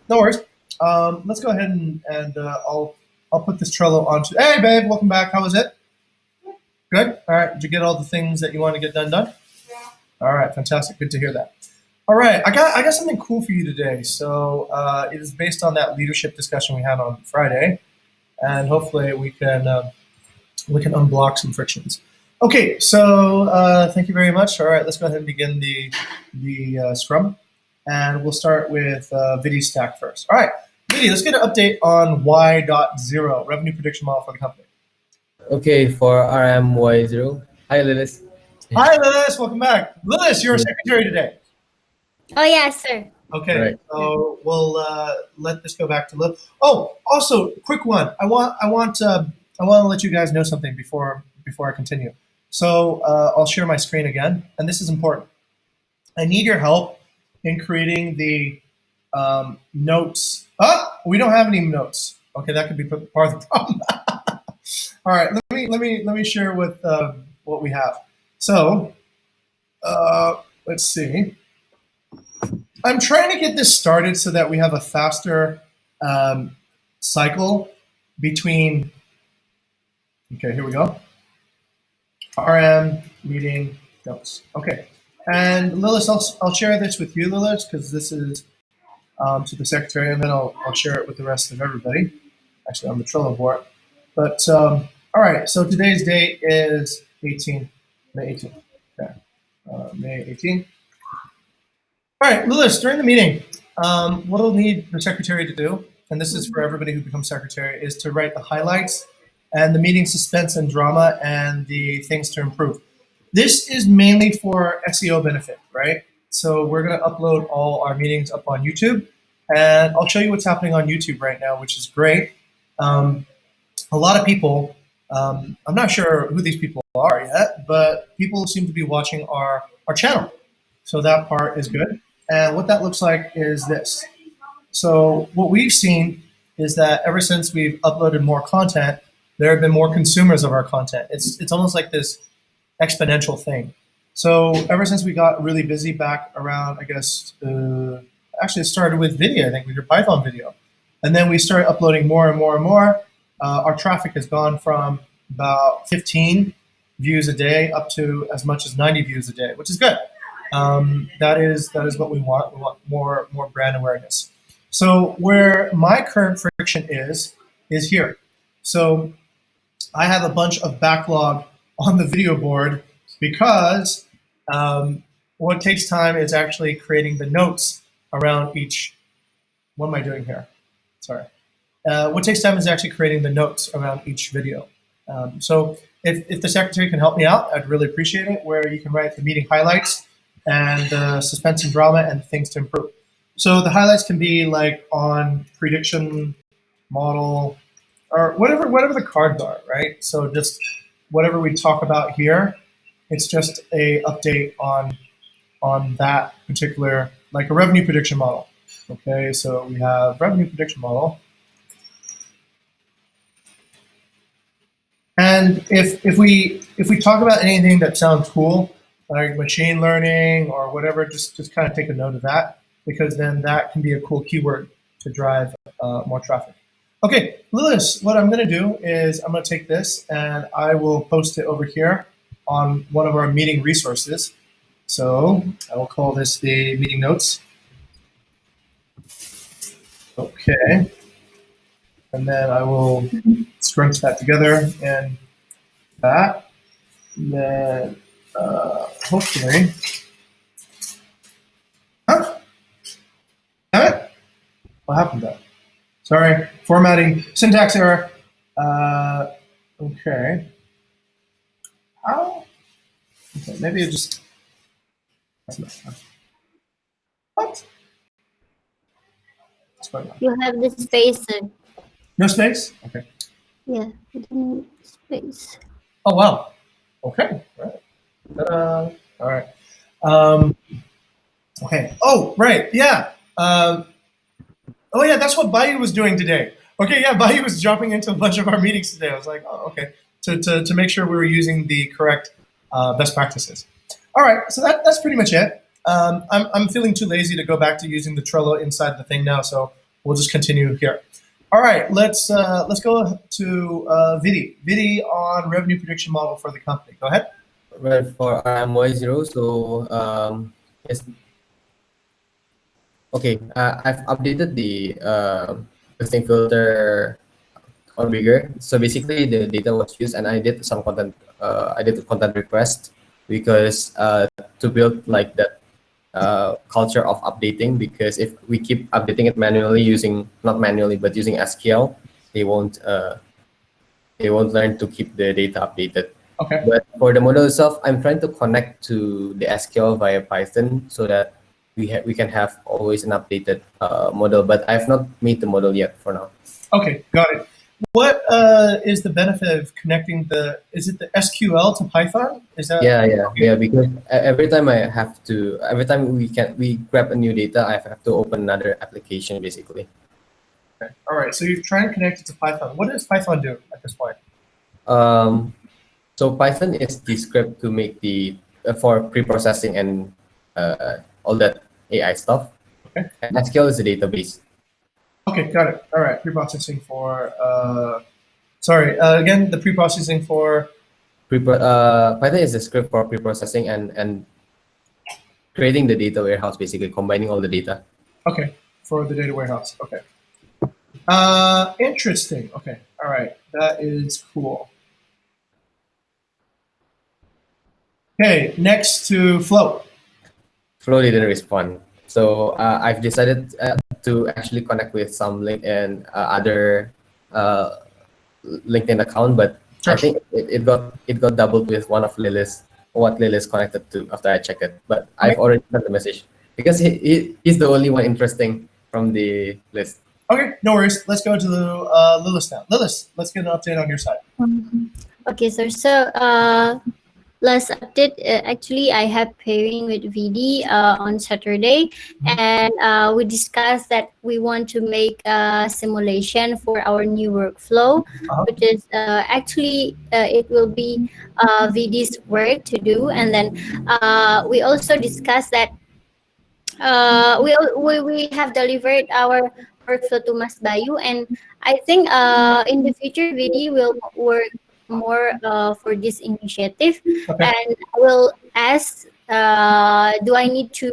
No worries. Let's go ahead and I'll put this Trello onto. Hey, babe, welcome back. How was it? Good. All right. Did you get all the things that you want to get done? All right. Fantastic. Good to hear that. All right. I got something cool for you today. So it is based on that leadership discussion we had on Friday, and hopefully we can unblock some frictions. Okay. So thank you very much. All right. Let's go ahead and begin the scrum, and we'll start with Vidi Stack first. All right. Vidi, let's get an update on Y.0 revenue prediction model for the company. Okay, for RMY0. Hi, Lilis. Hi, Lilis. Welcome back. Lilis, you're a Yeah. secretary today. Oh, yes, sir. Okay, Right. so we'll let this go back to Liv. Oh, also, quick one. I want to let you guys know something before I continue. So I'll share my screen again, and this is important. I need your help in creating the notes. We don't have any notes. Okay, that could be part of the problem. All right, let me share with what we have. So let's see. I'm trying to get this started so that we have a faster cycle between. Okay, here we go. RM meeting notes. Okay, and Lilis, I'll share this with you, Lilis, because this is to the secretary, and then I'll share it with the rest of everybody. Actually, on the Trello board. But all right, so today's date is May 18th. Okay, May 18th. All right, Lilis, during the meeting, what I'll need the secretary to do, and this is for everybody who becomes secretary, is to write the highlights and the meeting suspense and drama and the things to improve. This is mainly for SEO benefit, right? So we're going to upload all our meetings up on YouTube, and I'll show you what's happening on YouTube right now, which is great. A lot of people, I'm not sure who these people are yet, but people seem to be watching our channel. So that part is good. And what that looks like is this. So what we've seen is that ever since we've uploaded more content, there have been more consumers of our content. It's almost like this exponential thing. So ever since we got really busy back around, I guess, actually it started with video, I think, with your Python video. And then we started uploading more and more and more. Our traffic has gone from about 15 views a day up to as much as 90 views a day, which is good. That is what we want. We want more brand awareness. So where my current friction is here. So I have a bunch of backlog on the video board because what takes time is actually creating the notes around each. What am I doing here? Sorry. What takes time is actually creating the notes around each video. So if the secretary can help me out, I'd really appreciate it, where you can write the meeting highlights and suspense and drama and things to improve. So the highlights can be like on prediction model or whatever the cards are, right? So just whatever we talk about here, it's just a update on that particular, like a revenue prediction model. Okay, so we have revenue prediction model. And if we talk about anything that sounds cool, like machine learning or whatever, just kind of take a note of that, because then that can be a cool keyword to drive more traffic. Okay, Lilis, what I'm going to do is I'm going to take this and I will post it over here on one of our meeting resources. So I will call this the meeting notes. Okay. And then I will scrunch that together and that. And then hopefully. Huh? Damn it. What happened to that? Sorry, formatting, syntax error. Okay. How? Okay, maybe it just. What? What's going on? You have the space, sir. No space? Okay. Yeah, you don't need space. Oh, wow. Okay. All right. Ta-da. All right. Okay. Oh, right. Yeah. Oh, yeah. That's what Bayou was doing today. Okay. Yeah. Bayou was jumping into a bunch of our meetings today. I was like, oh, okay. To make sure we were using the correct best practices. All right. So that's pretty much it. I'm feeling too lazy to go back to using the Trello inside the thing now. So we'll just continue here. All right, let's go to Vidi. Vidi on revenue prediction model for the company. Go ahead. Right, for RMY0, so yes. Okay, I've updated the listing filter on Bigger. So basically, the data was used, and I did some content. I did a content request because to build like that culture of updating. Because if we keep updating it manually, using not manually but using SQL, they won't learn to keep the data updated. Okay. But for the model itself, I'm trying to connect to the SQL via Python so that we can have always an updated model. But I have not made the model yet for now. Okay, got it. What is the benefit of connecting is it the SQL to Python? Is that? Yeah. Because every time we grab a new data, I have to open another application basically. Okay. All right. So you're trying to connect it to Python. What does Python do at this point? So Python is the script to make the for pre-processing and all that AI stuff. Okay. And SQL is the database. Okay, got it. All right. Pre-processing for again, the pre-processing for Python is a script for pre-processing and creating the data warehouse, basically combining all the data. Okay, for the data warehouse. Okay. Interesting. Okay. All right. That is cool. Okay, next to Flow. Flow didn't respond. So I've decided to actually connect with some LinkedIn other LinkedIn account, but Sure. I think it got doubled with one of what Lilis connected to after I checked it. But I've already sent the message because he's the only one interesting from the list. Okay, no worries. Let's go to Lilith now. Lilith, let's get an update on your side. Okay, sir. So, last update, actually, I have pairing with VD on Saturday, and we discussed that we want to make a simulation for our new workflow, which is actually it will be VD's work to do, and then we also discussed that we have delivered our workflow to Mas Bayu, and I think in the future VD will work more for this initiative. Okay. And I will ask, do I need to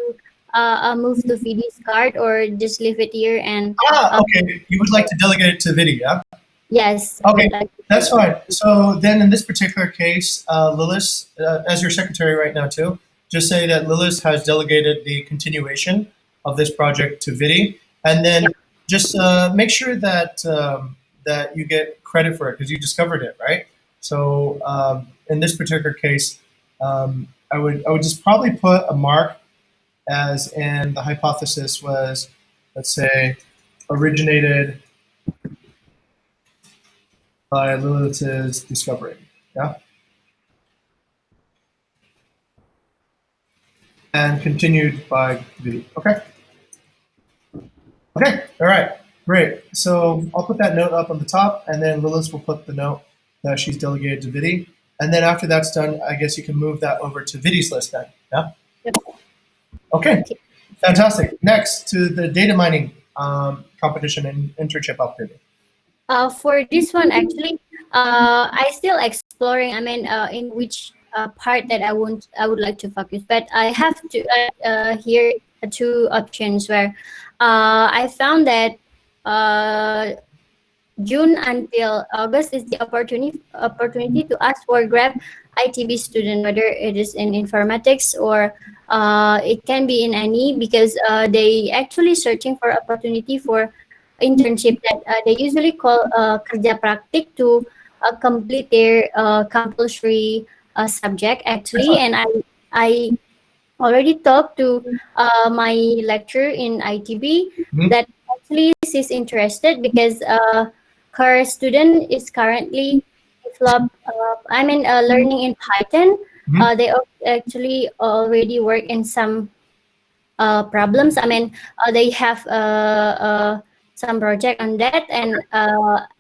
move to VD's card or just leave it here? And Okay. You would like to delegate it to Vidi, yeah? yes. I Okay, would like to- that's fine. So then in this particular case, Lilith, as your secretary right now too, just say that Lilith has delegated the continuation of this project to Vidi, and then just make sure that that you get credit for it because you discovered it, right? So in this particular case, I would just probably put a mark as in the hypothesis was, let's say, originated by Lilith's discovery. Yeah. And continued by Vidi. Okay. Okay. All right. Great. So I'll put that note up on the top, and then Lilith will put the note that she's delegated to Vidi. And then after that's done, I guess you can move that over to Vidi's list then. Yeah. Yep. Okay. Fantastic. Next to the data mining competition and internship opportunity. For this one, actually, I still exploring. I mean, in which part that I would like to focus, but I have to here two options where I found that June until August is the opportunity to ask for Grab ITB student, whether it is in informatics or it can be in any, because they actually searching for opportunity for internship that they usually call kerja praktik to complete their compulsory subject actually. And I already talked to my lecturer in ITB that actually she's interested because her student is currently learning in Python. They actually already work in some problems. I mean, they have some project on that, and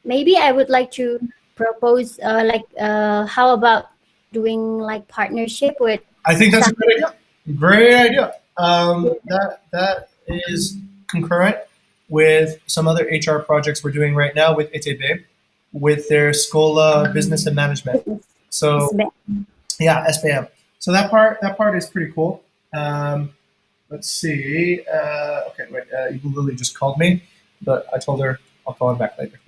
maybe I would like to propose how about doing like partnership with. I think that's a great idea. Great idea. That is concurrent with some other HR projects we're doing right now with ETB, with their Schola Business and Management. So yeah, SBM. So that part is pretty cool. Let's see. Okay, wait. Lily just called me, but I told her I'll call her back later.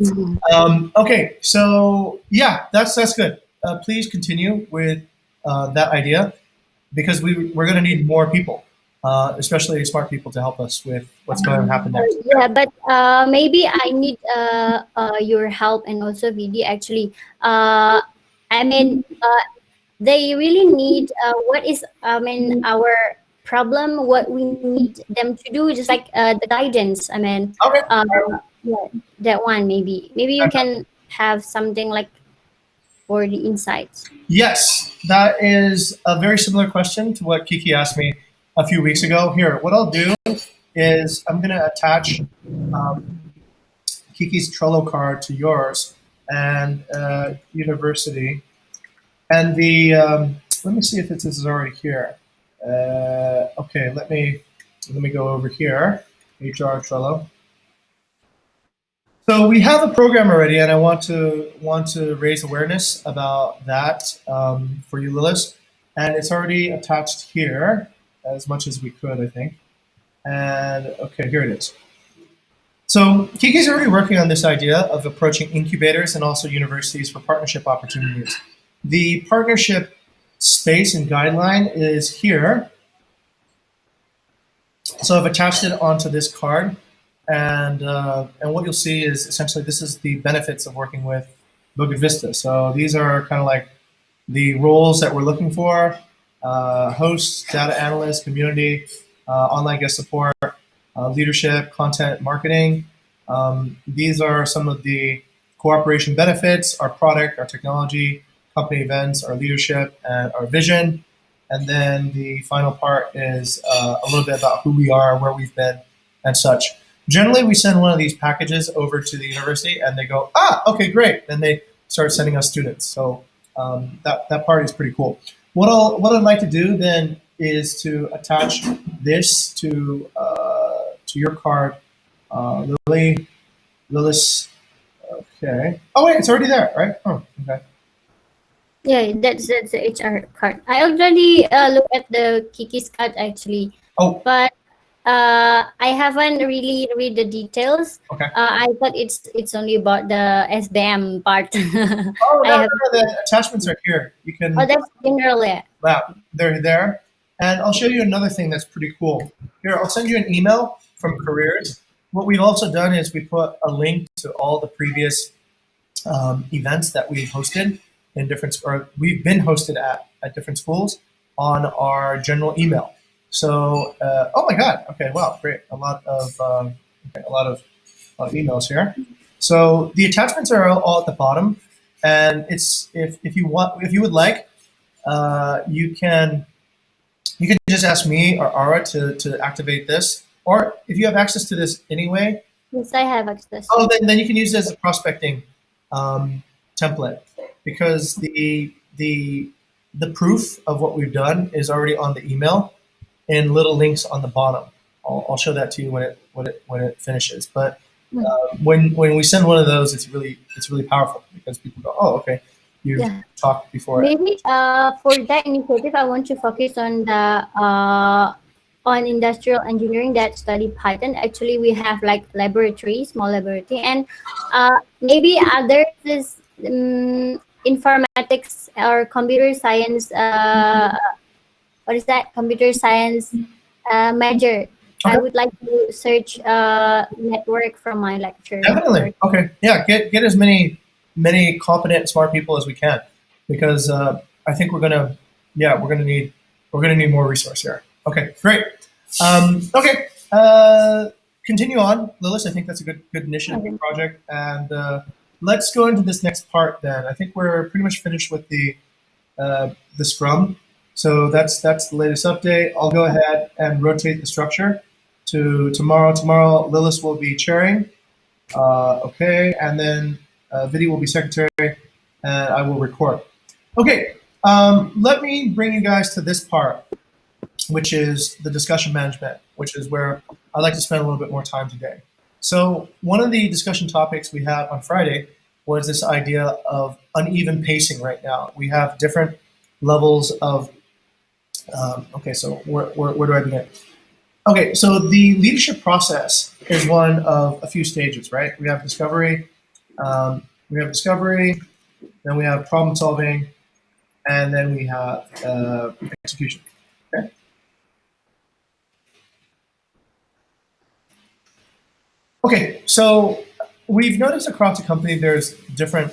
Okay, so yeah, that's good. Please continue with that idea, because we're going to need more people, especially smart people, to help us with what's going to happen next. Yeah, but maybe I need your help, and also VD actually. I mean, they really need what is, I mean, our problem, what we need them to do, just like the guidance. I mean, Okay. yeah, that one maybe you can have something like for the insights. Yes, that is a very similar question to what Kiki asked me a few weeks ago. Here, what I'll do is I'm going to attach Kiki's Trello card to yours, and university, and the let me see if this is already here. Okay, let me go over here. HR Trello. So we have a program already, and I want to raise awareness about that for you, Lilith. And it's already attached here as much as we could, I think. And okay, here it is. So Kiki's already working on this idea of approaching incubators and also universities for partnership opportunities. The partnership space and guideline is here. So I've attached it onto this card. And what you'll see is essentially this is the benefits of working with Boga Vista. So these are kind of like the roles that we're looking for: host, data analyst, community, online guest support, leadership, content marketing. These are some of the cooperation benefits: our product, our technology, company events, our leadership, and our vision. And then the final part is a little bit about who we are, where we've been, and such. Generally, we send one of these packages over to the university, and they go, okay, great. Then they start sending us students. So that part is pretty cool. What I'd like to do then is to attach this to your card, Lily. Okay. Oh wait, it's already there, right? Oh, okay. Yeah, that's the HR card. I already looked at the Kiki's card actually. Oh. But I haven't really read the details. Okay. I thought it's only about the SBM part. Oh no, the attachments are here. You can. Oh, that's general, yeah. Wow, they're there. And I'll show you another thing that's pretty cool. Here, I'll send you an email from Careers. What we've also done is we put a link to all the previous events that we've hosted in different, or we've been hosted at different schools on our general email. So, oh my God, okay, wow, great, a lot of emails here. So the attachments are all at the bottom, and it's if you would like, you can just ask me or Ara to activate this, or if you have access to this anyway. Yes, I have access. Oh, then you can use it as a prospecting template, because the proof of what we've done is already on the email in little links on the bottom. I'll show that to you when it finishes. But when we send one of those, it's really powerful, because people go, oh, okay, you talked before. Maybe for that initiative, I want to focus on the on industrial engineering that study Python. Actually, we have like laboratory, small laboratory, and maybe others is informatics or computer science. What is that? Computer science major. I would like to search network from my lecture. Definitely. Okay. Yeah. Get as many competent, smart people as we can, because I think we're gonna need more resource here. Okay. Great. Okay. Continue on, Lilith. I think that's a good initiative project, and let's go into this next part. Then I think we're pretty much finished with the Scrum. So that's the latest update. I'll go ahead and rotate the structure to tomorrow. Tomorrow, Lilith will be chairing. Okay, and then Vidi will be secretary, and I will record. Okay, let me bring you guys to this part, which is the discussion management, which is where I'd like to spend a little bit more time today. So one of the discussion topics we had on Friday was this idea of uneven pacing right now. We have different levels of, okay, so where do I begin? Okay, so the leadership process is one of a few stages, right? We have discovery, then we have problem solving, and then we have execution. Okay. Okay, so we've noticed across the company there's different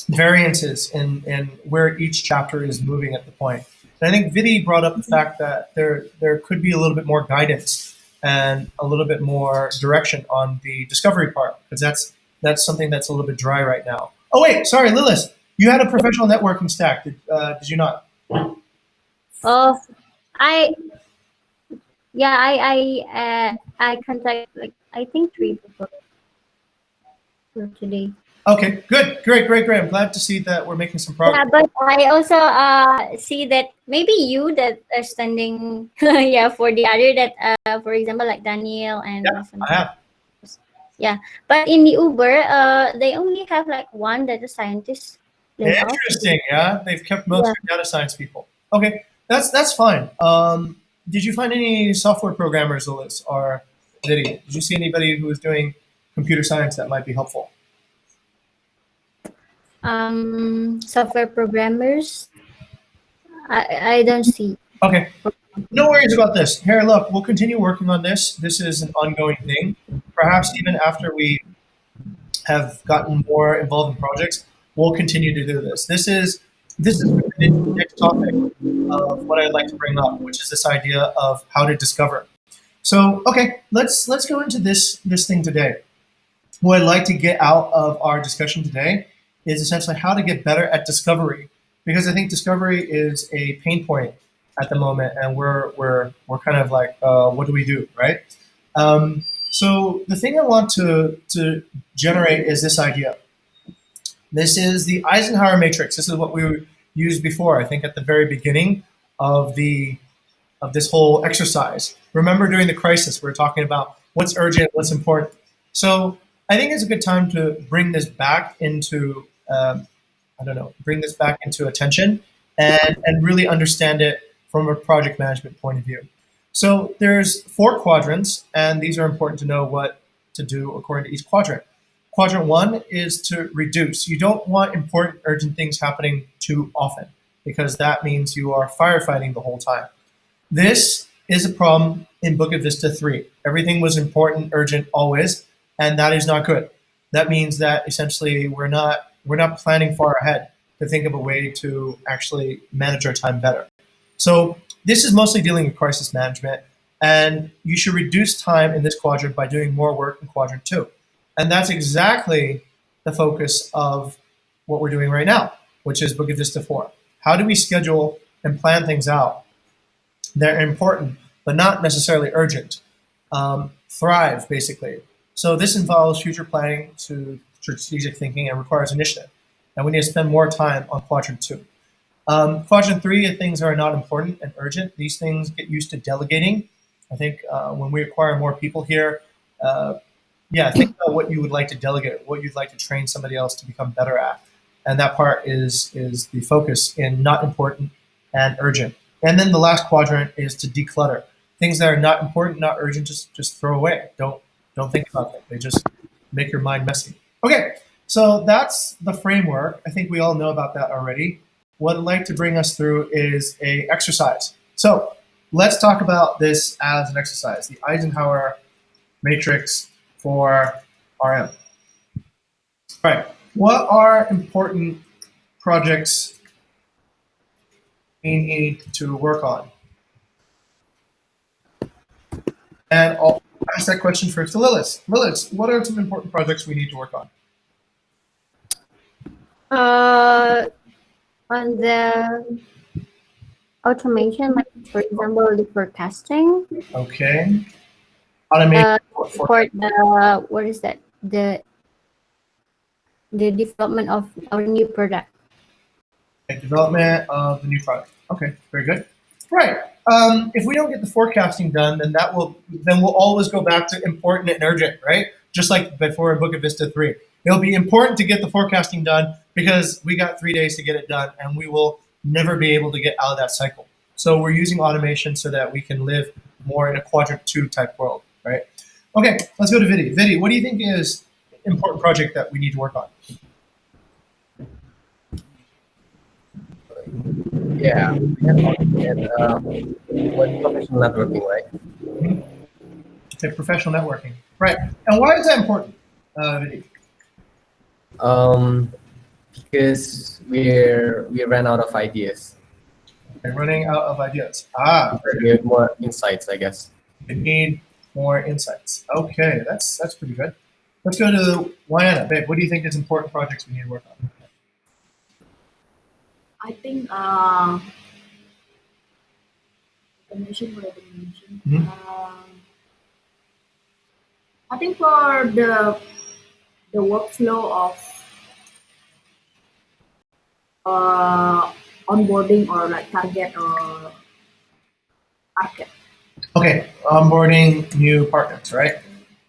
variances in where each chapter is moving at the point. And I think Vidi brought up the fact that there could be a little bit more guidance and a little bit more direction on the discovery part, because that's something that's a little bit dry right now. Oh wait, sorry, Lilith, you had a professional networking stack, did you not? Oh, I yeah, I contact like I think 3 people for today. Okay, good, great. I'm glad to see that we're making some progress. Yeah, but I also see that maybe you that are standing yeah for the other that for example like Daniel and Yeah, I have. yeah, but in the Uber they only have like one data scientist laid off. Interesting, yeah. They've kept most of their data science people. Okay, that's fine. Did you find any software programmers, Liz, or Did you see anybody who was doing computer science that might be helpful? Software programmers, I don't see. Okay, no worries about this. Here, look, we'll continue working on this. This is an ongoing thing. Perhaps even after we have gotten more involved in projects, we'll continue to do this. This is the next topic of what I'd like to bring up, which is this idea of how to discover. So, okay, let's go into this thing today. What I'd like to get out of our discussion today is essentially how to get better at discovery, because I think discovery is a pain point at the moment, and we're kind of like, what do we do, right? So the thing I want to generate is this idea. This is the Eisenhower matrix. This is what we used before, I think, at the very beginning of this whole exercise. Remember, during the crisis, we were talking about what's urgent, what's important. So I think it's a good time to bring this back into, bring this back into attention and really understand it from a project management point of view. So there's 4 quadrants, and these are important to know what to do according to each quadrant. Quadrant 1 is to reduce. You don't want important, urgent things happening too often, because that means you are firefighting the whole time. This is a problem in Book of Vista 3. Everything was important, urgent, always, and that is not good. That means that essentially we're not planning far ahead to think of a way to actually manage our time better. So this is mostly dealing with crisis management, and you should reduce time in this quadrant by doing more work in quadrant 2. And that's exactly the focus of what we're doing right now, which is Book of Vista 4. How do we schedule and plan things out? They're important, but not necessarily urgent. Thrive, basically. So this involves future planning to strategic thinking and requires initiative. And we need to spend more time on quadrant 2. Quadrant 3, things are not important and urgent. These things get used to delegating. I think when we acquire more people here, think about what you would like to delegate, what you'd like to train somebody else to become better at. And that part is the focus in not important and urgent. And then the last quadrant is to declutter. Things that are not important, not urgent, just throw away. Don't think about them. They just make your mind messy. Okay, so that's the framework. I think we all know about that already. What I'd like to bring us through is a exercise. So let's talk about this as an exercise, the Eisenhower matrix for RM. All right, what are important projects we need to work on? And I'll ask that question first to Lilith. Lilith, what are some important projects we need to work on? On the automation, like for example, the forecasting. Okay. Automate For the what is that? The development of our new product. Development of the new product. Okay, very good. Right. If we don't get the forecasting done, then we'll always go back to important and urgent, right? just like before in Book of Vista 3. It'll be important to get the forecasting done because we got 3 days to get it done, and we will never be able to get out of that cycle. So we're using automation so that we can live more in a quadrant 2 type world, right? Okay, let's go to Vidi. Vidi, what do you think is an important project that we need to work on? Yeah, and what professional networking, right? Okay, professional networking. Right. And why is that important, Vidi? Because we ran out of ideas. Okay, running out of ideas. Ah, We have more insights, I guess. we need more insights. Okay, that's pretty good. Let's go to Wayana. Babe, what do you think is important projects we need to work on? I think automation would have been mentioned. Mhm. I think for the workflow of onboarding or like target or market. Okay, onboarding new partners, right?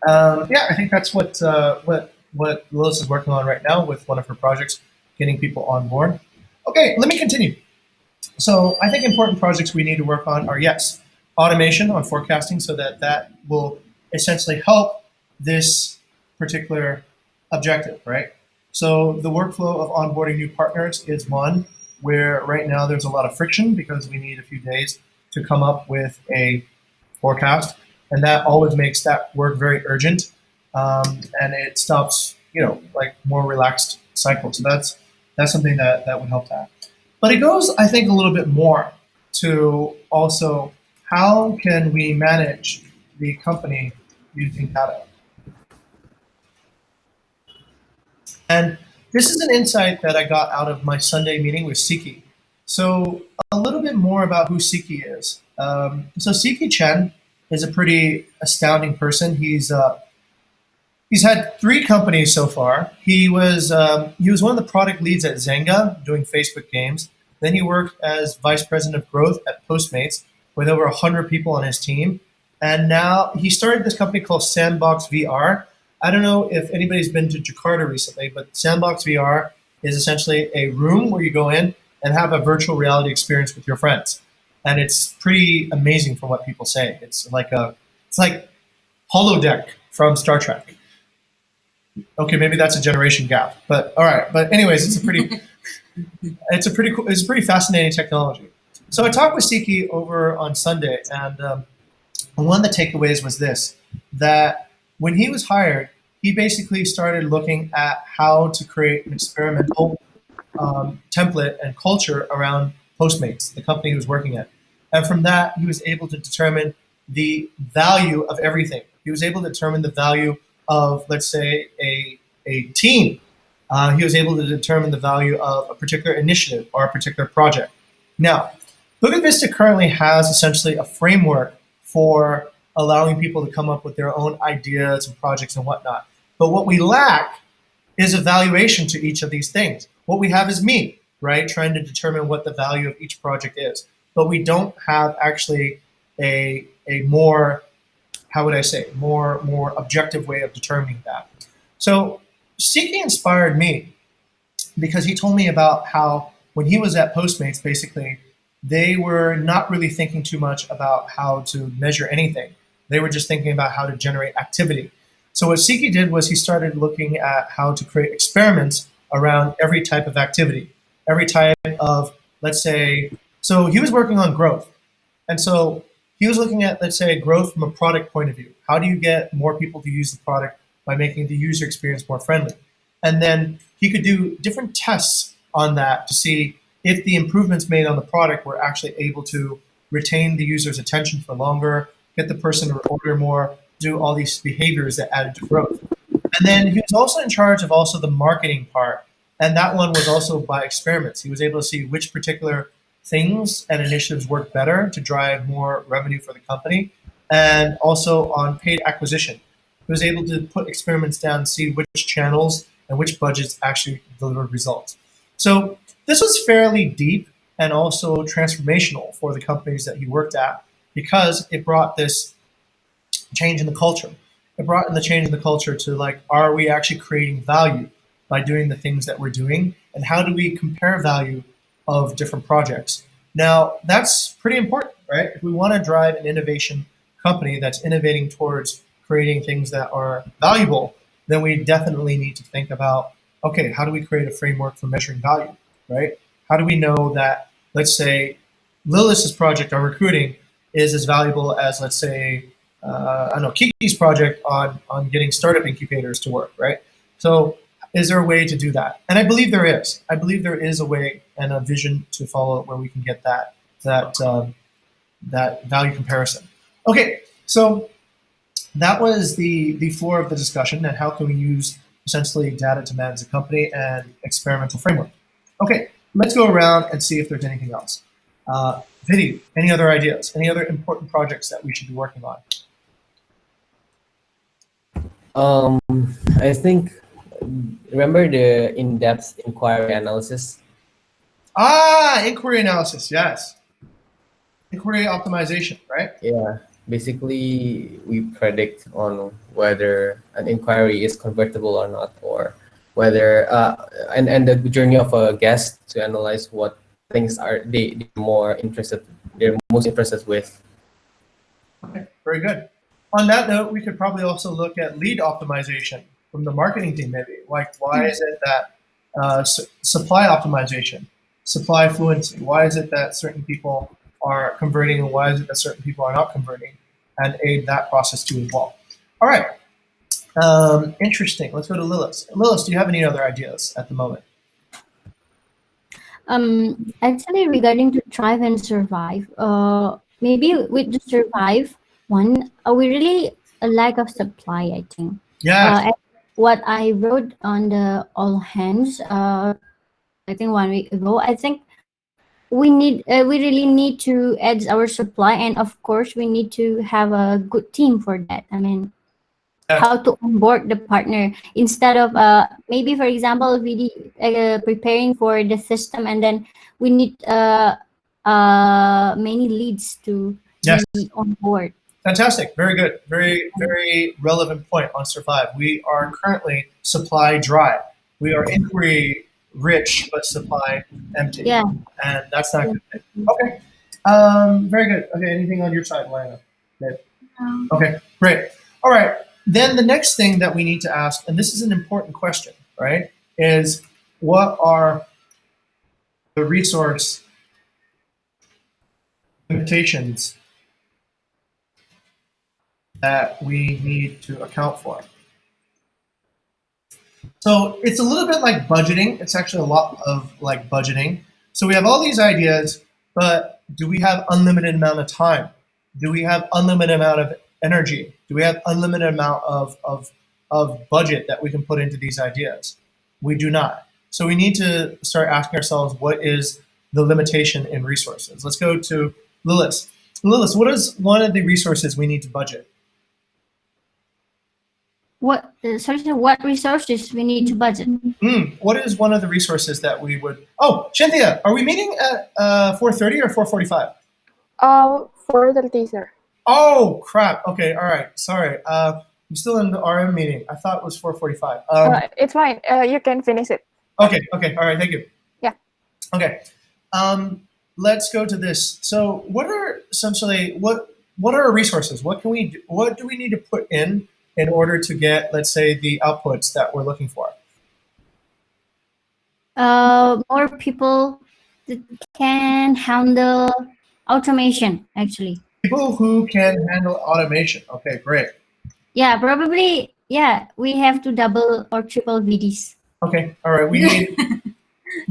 Yeah, I think that's what Lilith is working on right now with one of her projects, getting people on board. Okay, let me continue. So I think important projects we need to work on are, yes, automation on forecasting so that will essentially help this particular objective, right? So the workflow of onboarding new partners is one where right now there's a lot of friction because we need a few days to come up with a forecast, and that always makes that work very urgent, and it stops, like more relaxed cycles. So that's something that would help that. But it goes, I think, a little bit more to also how can we manage the company using data. And this is an insight that I got out of my Sunday meeting with Siki. So a little bit more about who Siki is. So Siki Chen is a pretty astounding person. He's had 3 companies so far. He was one of the product leads at Zynga doing Facebook games. Then he worked as vice president of growth at Postmates with over 100 people on his team. And now he started this company called Sandbox VR. I don't know if anybody's been to Jakarta recently, but Sandbox VR is essentially a room where you go in and have a virtual reality experience with your friends. And it's pretty amazing from what people say. It's like holodeck from Star Trek. Okay, maybe that's a generation gap, but all right. But anyways, it's a pretty fascinating technology. So I talked with Siki over on Sunday, and one of the takeaways was this: that when he was hired, he basically started looking at how to create an experimental template and culture around Postmates, the company he was working at. And from that, he was able to determine the value of everything. He was able to determine the value of, let's say, a team. He was able to determine the value of a particular initiative or a particular project. Now, Book of Vista currently has essentially a framework for allowing people to come up with their own ideas and projects and whatnot. But what we lack is a valuation to each of these things. What we have is me, right, trying to determine what the value of each project is. But we don't have actually a more, how would I say, more objective way of determining that. So Siki inspired me because he told me about how when he was at Postmates, basically, they were not really thinking too much about how to measure anything. They were just thinking about how to generate activity. So what Siki did was he started looking at how to create experiments around every type of activity, every type of, let's say, so he was working on growth. And so he was looking at, let's say, growth from a product point of view. How do you get more people to use the product by making the user experience more friendly? And then he could do different tests on that to see if the improvements made on the product were actually able to retain the user's attention for longer, get the person to order more, do all these behaviors that added to growth. And then he was also in charge of also the marketing part. And that one was also by experiments. He was able to see which particular things and initiatives work better to drive more revenue for the company, and also on paid acquisition. He was able to put experiments down and see which channels and which budgets actually delivered results. So this was fairly deep and also transformational for the companies that he worked at because it brought this change in the culture. it brought in the change in the culture to like, are we actually creating value by doing the things that we're doing, and how do we compare value of different projects? Now, that's pretty important, right? If we want to drive an innovation company that's innovating towards creating things that are valuable, then we definitely need to think about, okay, how do we create a framework for measuring value, right? How do we know that, let's say, Lilith's project on recruiting is as valuable as, let's say, I don't know, Kiki's project on getting startup incubators to work, right? So is there a way to do that? And I believe there is. I believe there is a way and a vision to follow where we can get that value comparison. Okay, so that was the floor of the discussion, and how can we use essentially data to manage a company and experimental framework. Okay, let's go around and see if there's anything else. Vidi, any other ideas? Any other important projects that we should be working on? I think, remember the in-depth inquiry analysis? Inquiry analysis, yes. Inquiry optimization, right? Yeah, basically we predict on whether an inquiry is convertible or not, or whether and the journey of a guest to analyze what things are they're most interested with. Okay, very good. On that note, we could probably also look at lead optimization from the marketing team, maybe. Like, why is it that supply optimization, supply fluency, why is it that certain people are converting, and why is it that certain people are not converting, and aid that process too as well. All right, interesting. Let's go to Lilith. Lilith, do you have any other ideas at the moment? Actually, regarding to thrive and survive, maybe with the survive one, we really a lack of supply, I think. Yes. What I wrote on the all hands, I think 1 week ago, I think we really need to add our supply, and of course we need to have a good team for that. I mean, how to onboard the partner instead of maybe, for example, we preparing for the system, and then we need many leads to be on board. Fantastic. Very good. Very, very relevant point on survive. We are currently supply dry. We are inquiry rich, but supply empty. Yeah. And that's not good. Okay. Very good. Okay. Anything on your side, Lana? Okay. Great. All right. Then the next thing that we need to ask, and this is an important question, right, is what are the resource limitations that we need to account for? So it's a little bit like budgeting. It's actually a lot of like budgeting. So we have all these ideas, but do we have unlimited amount of time? Do we have unlimited amount of energy? Do we have unlimited amount of budget that we can put into these ideas? We do not. So we need to start asking ourselves, what is the limitation in resources? Let's go to Lilith. Lilith, what is one of the resources we need to budget? What resources we need to budget? What is one of the resources that we would? Oh, Cynthia, are we meeting at 4:30 or 4:45? 4:30, sir. Oh crap! Okay, all right. Sorry, I'm still in the RM meeting. I thought it was 4:45. It's fine. You can finish it. Okay. Okay. All right. Thank you. Yeah. Okay. Let's go to this. So, what are essentially what are our resources? What can we do? What do we need to put in order to get, let's say, the outputs that we're looking for? More people that can handle automation, actually. People who can handle automation. Okay, great. Yeah, probably. Yeah, we have to double or triple VDs. Okay, all right. We need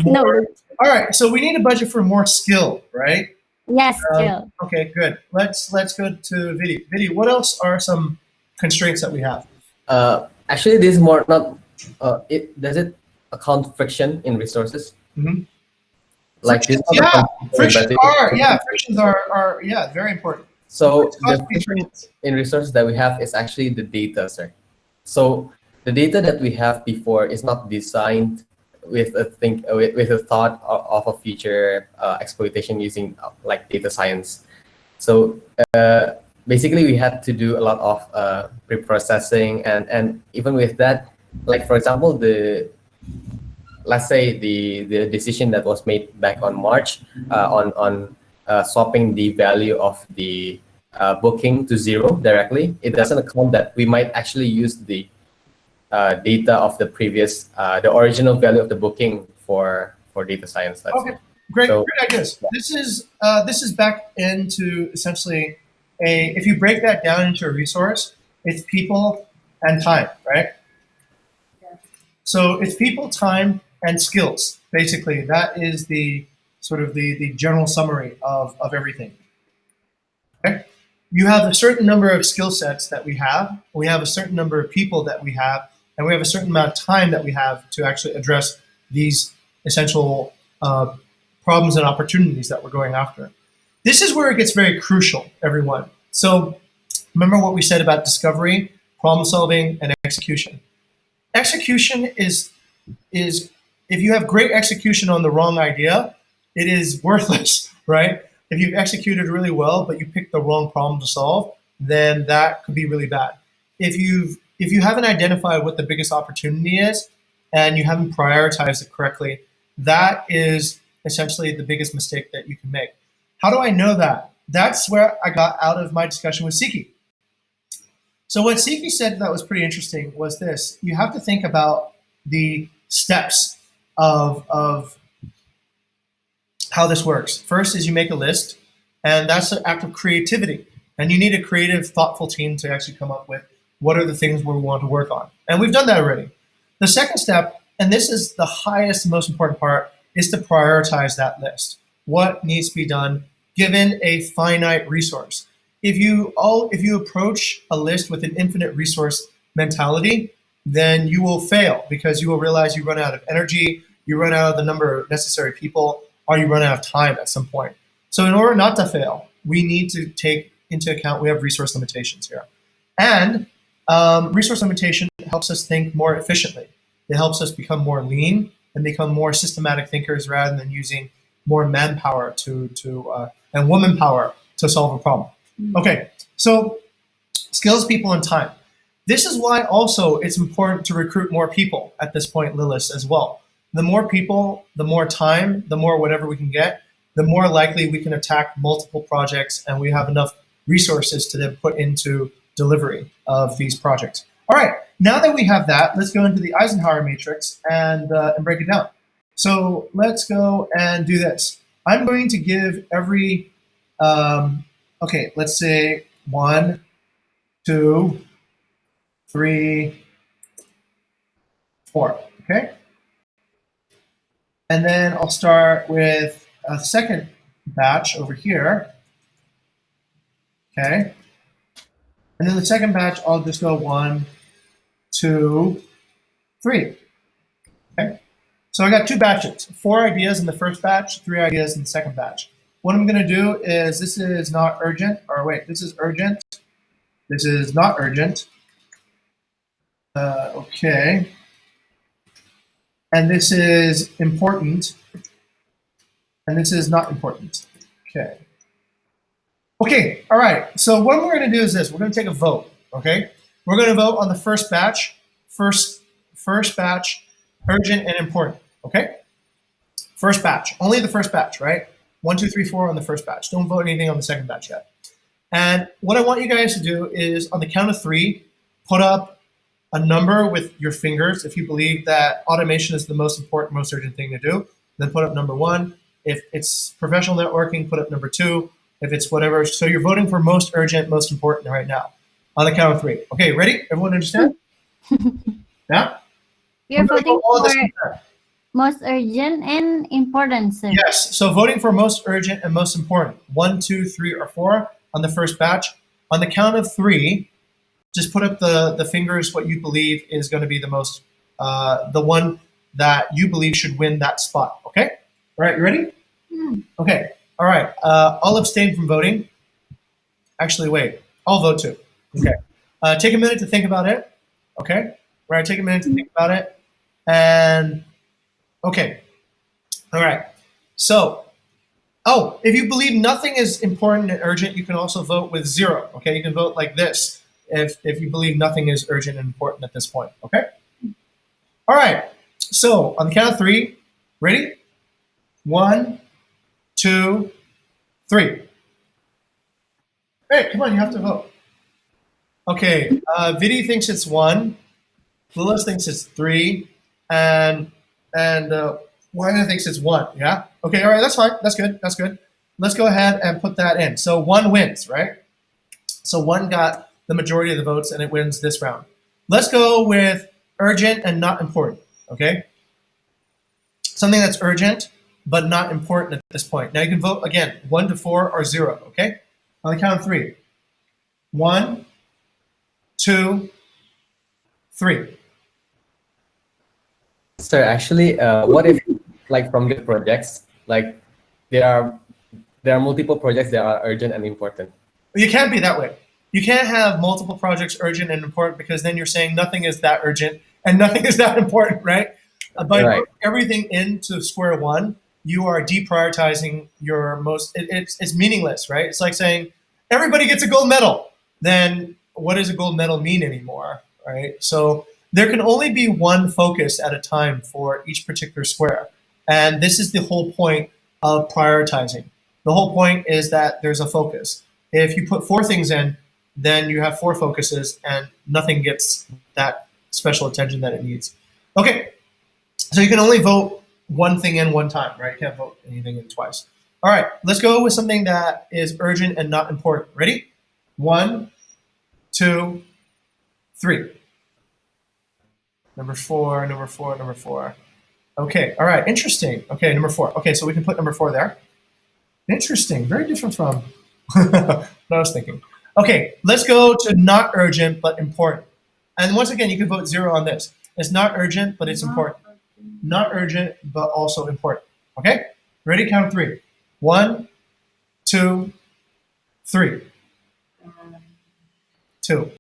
more. All right, so we need a budget for more skill, right? Yes, skill. Okay, good. Let's go to Vidi. Vidi, what else are some constraints that we have? Actually, this is more not. Does it account friction in resources? Mm-hmm. Like this? Frictions are very important. So the friction in resources that we have is actually the data, sir. So the data that we have before is not designed with a thought of a future exploitation using like data science. So basically we had to do a lot of pre-processing, and even with that, like for example, let's say the decision that was made back on March on swapping the value of the booking to zero directly, it doesn't account that we might actually use the data of the previous, the original value of the booking for data science. Let's Okay, say. great, So- great ideas. This is back into essentially if you break that down into a resource, it's people and time, right? Yeah. So it's people, time, and skills. Basically, that is the sort of the general summary of everything. Okay? You have a certain number of skill sets that we have a certain number of people that we have, and we have a certain amount of time that we have to actually address these essential problems and opportunities that we're going after. This is where it gets very crucial, everyone. So remember what we said about discovery, problem solving, and execution. Execution is if you have great execution on the wrong idea, it is worthless, right? If you've executed really well, but you picked the wrong problem to solve, then that could be really bad. If you haven't identified what the biggest opportunity is and you haven't prioritized it correctly, that is essentially the biggest mistake that you can make. How do I know that? That's where I got out of my discussion with Siki. So what Siki said that was pretty interesting was this: you have to think about the steps of how this works. First is you make a list, and that's an act of creativity. And you need a creative, thoughtful team to actually come up with what are the things we want to work on. And we've done that already. The second step, and this is the highest, most important part, is to prioritize that list. What needs to be done given a finite resource? If you approach a list with an infinite resource mentality, then you will fail because you will realize you run out of energy, you run out of the number of necessary people, or you run out of time at some point. So in order not to fail, we need to take into account we have resource limitations here. And resource limitation helps us think more efficiently. It helps us become more lean and become more systematic thinkers rather than using more manpower and woman power to solve a problem. Okay, so skills, people, and time. This is why also it's important to recruit more people at this point, Lilith, as well. The more people, the more time, the more whatever we can get, the more likely we can attack multiple projects and we have enough resources to then put into delivery of these projects. All right, now that we have that, let's go into the Eisenhower matrix and break it down. So let's go and do this. I'm going to give every, okay, let's say 1, 2, 3, 4, okay? And then I'll start with a second batch over here, okay? And then the second batch, I'll just go 1, 2, 3, okay? So I got 2 batches, 4 ideas in the first batch, 3 ideas in the second batch. What I'm gonna do is, this is not urgent, or wait, this is urgent. This is not urgent. Okay. And this is important. And this is not important. Okay. Okay, all right. So what we're gonna do is this, we're gonna take a vote, okay? We're gonna vote on the first batch, first batch, urgent and important, okay? First batch, only the first batch, right? 1, 2, 3, 4 on the first batch. Don't vote anything on the second batch yet. And what I want you guys to do is on the count of 3, put up a number with your fingers. If you believe that automation is the most important, most urgent thing to do, then put up number 1. If it's professional networking, put up number 2. If it's whatever, so you're voting for most urgent, most important right now. On the count of 3. Okay, ready? Everyone understand? Yeah? You're We're gonna voting go all this for together. most urgent and important, sir. Yes, so voting for most urgent and most important. 1, 2, 3, or 4 on the first batch. On the count of 3, just put up the fingers what you believe is going to be the most, the one that you believe should win that spot. Okay? All right, you ready? Okay. All right. I'll abstain from voting. Actually, wait. I'll vote too. Okay. Take a minute to think about it. Okay? All right, take a minute to think about it. And, okay. All right. So, Oh, if you believe nothing is important and urgent, you can also vote with 0. Okay, you can vote like this if you believe nothing is urgent and important at this point. Okay. All right. So on the count of 3, ready? 1, 2, 3. Hey, come on, you have to vote. Okay, Vidi thinks it's 1. Lilith thinks it's 3, and Wanda thinks it's 1. Yeah. Okay. All right. That's fine. That's good. That's good. Let's go ahead and put that in. So 1 wins, right? So 1 got the majority of the votes, and it wins this round. Let's go with urgent and not important. Okay. Something that's urgent but not important at this point. Now you can vote again, 1 to 4 or 0. Okay. On the count of 3. 1, 2, 3. Sir, actually, what if, like, from the projects, like, there are multiple projects that are urgent and important? You can't be that way. You can't have multiple projects urgent and important, because then you're saying nothing is that urgent and nothing is that important, right? By Right. putting everything into square one, you are deprioritizing your most. It's meaningless, right? It's like saying everybody gets a gold medal. Then what does a gold medal mean anymore, right? So there can only be one focus at a time for each particular square, and this is the whole point of prioritizing. The whole point is that there's a focus. If you put 4 things in, then you have 4 focuses, and nothing gets that special attention that it needs. Okay, so you can only vote one thing in one time, right? You can't vote anything in twice. All right, let's go with something that is urgent and not important. Ready? 1, 2, 3. Number 4, number 4, number 4. Okay, all right, interesting. Okay, number 4. Okay, so we can put number 4 there. Interesting, very different from what I was thinking. Okay, let's go to not urgent but important. And once again, you can vote 0 on this. It's not urgent, but it's important. Not urgent, but also important. Okay? Ready? Count 3. 1, 2, 3. 2.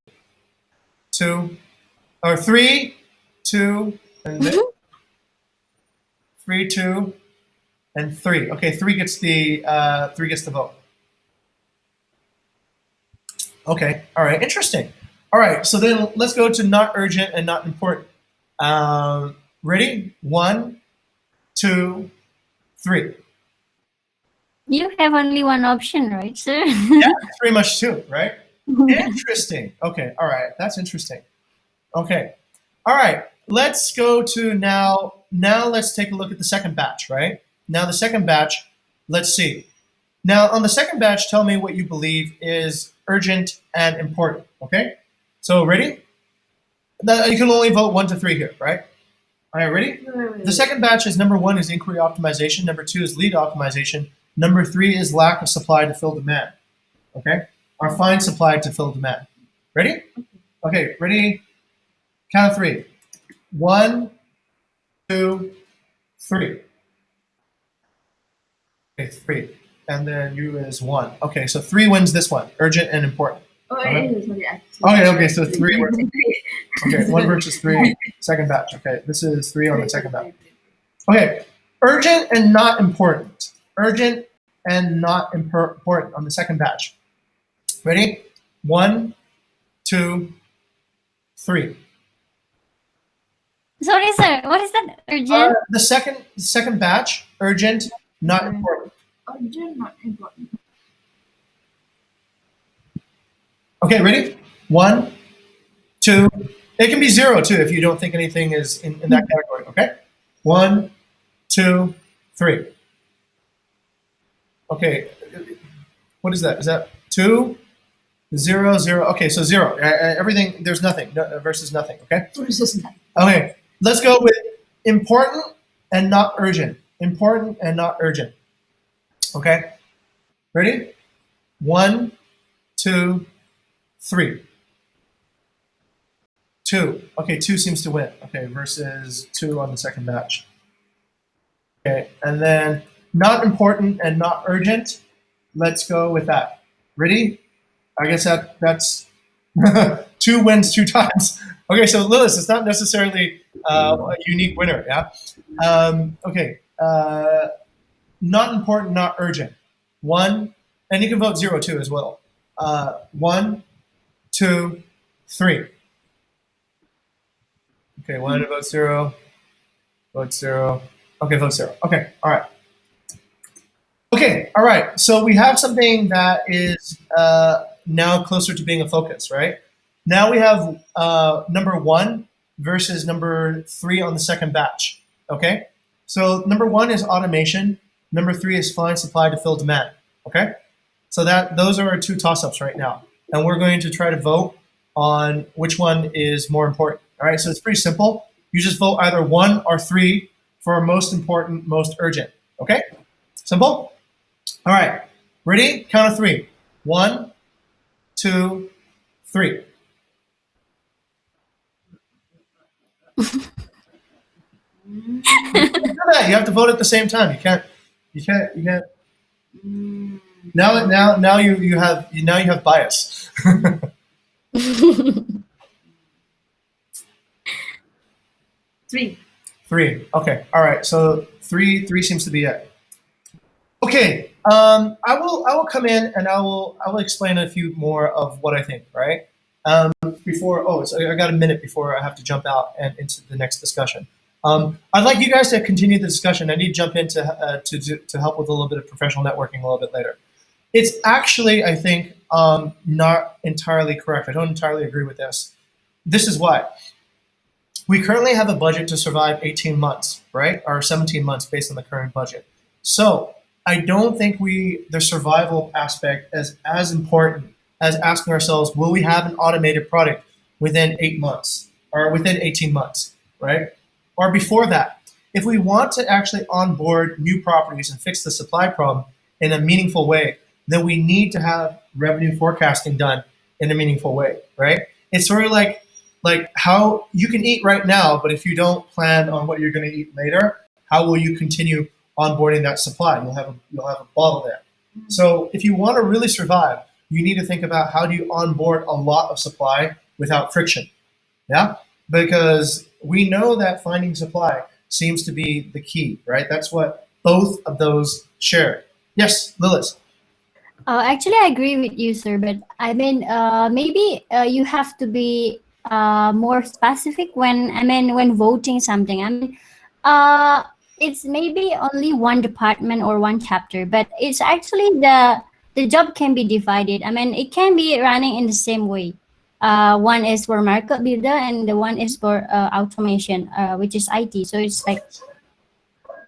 2. Or 3, 2, and then 3, 2, and 3. Okay, 3 gets the vote. Okay, all right, interesting. All right, so then let's go to not urgent and not important. Ready? 1, 2, 3. You have only one option, right, sir? Yeah, it's pretty much 2, right? Interesting. Okay, all right, that's interesting. Okay, all right, let's go to now let's take a look at the second batch, right? Now the second batch, let's see. Now on the second batch, tell me what you believe is urgent and important, okay? So ready? You can only vote 1 to 3 here, right? All right, ready? The second batch is number 1 is inquiry optimization, number 2 is lead optimization, number 3 is lack of supply to fill demand, okay? Or find supply to fill demand. Ready? Okay, ready? Count of 3. 1, 2, 3. Okay, 3. And then you is 1. Okay, so 3 wins this one, urgent and important. Oh, Okay. sorry. Okay, so 3 wins. Okay, 1 versus 3, second batch. Okay, this is 3 on the second batch. Okay, urgent and not important. Urgent and not important on the second batch. Ready? 1, 2, 3. Sorry, sir. What is that? Urgent? The second batch, urgent, not important. Urgent, not important. Okay, ready? 1, 2. It can be 0 too if you don't think anything is in that category. Okay. 1, 2, 3. Okay. What is that? Is that 2, 0, 0? Okay, so 0. Everything. There's nothing versus nothing. Okay. Okay. Let's go with important and not urgent. Important and not urgent. Okay. Ready? 1, 2, 3. 2. Okay, 2 seems to win. Okay, versus 2 on the second batch. Okay, and then not important and not urgent. Let's go with that. Ready? I guess that's 2 wins 2 times. Okay, so Lilith, it's not necessarily a unique winner, yeah? Okay. not important, not urgent. 1, and you can vote 0 too as well. 1, 2, 3. Okay, 1 vote 0, vote 0. Okay, vote 0. Okay, all right. Okay, all right. So we have something that is now closer to being a focus, right? Now we have number 1 versus number 3 on the second batch. Okay, so number 1 is automation. Number 3 is find supply to fill demand. Okay, so those are our 2 toss-ups right now, and we're going to try to vote on which one is more important. All right, so it's pretty simple. You just vote either 1 or 3 for most important, most urgent. Okay, simple. All right, ready? Count of 3. 1, 2, 3. You have to vote at the same time. You can't. Now you have bias. 3. 3. Okay. All right. So 3 seems to be it. Okay. I will come in and I will explain a few more of what I think. Right. I got a minute before I have to jump out and into the next discussion. I'd like you guys to continue the discussion. I need to jump in to help with a little bit of professional networking a little bit later. It's actually, I think, not entirely correct. I don't entirely agree with this. This is why. We currently have a budget to survive 18 months, right? Or 17 months based on the current budget. So I don't think the survival aspect is as important as asking ourselves, will we have an automated product within 8 months or within 18 months, right? Or before that. If we want to actually onboard new properties and fix the supply problem in a meaningful way, then we need to have revenue forecasting done in a meaningful way, right? It's sort of like how you can eat right now, but if you don't plan on what you're going to eat later, how will you continue onboarding that supply? You'll have a bottle there. So if you want to really survive, you need to think about how do you onboard a lot of supply without friction. Yeah, because we know that finding supply seems to be the key, right? That's what both of those share. Yes, Lilith. Actually, I agree with you, sir. But I mean, maybe you have to be more specific when voting something. I mean, it's maybe only one department or one chapter, but it's actually the job can be divided. I mean, it can be running in the same way. One is for market builder and the one is for automation, which is IT. So it's like,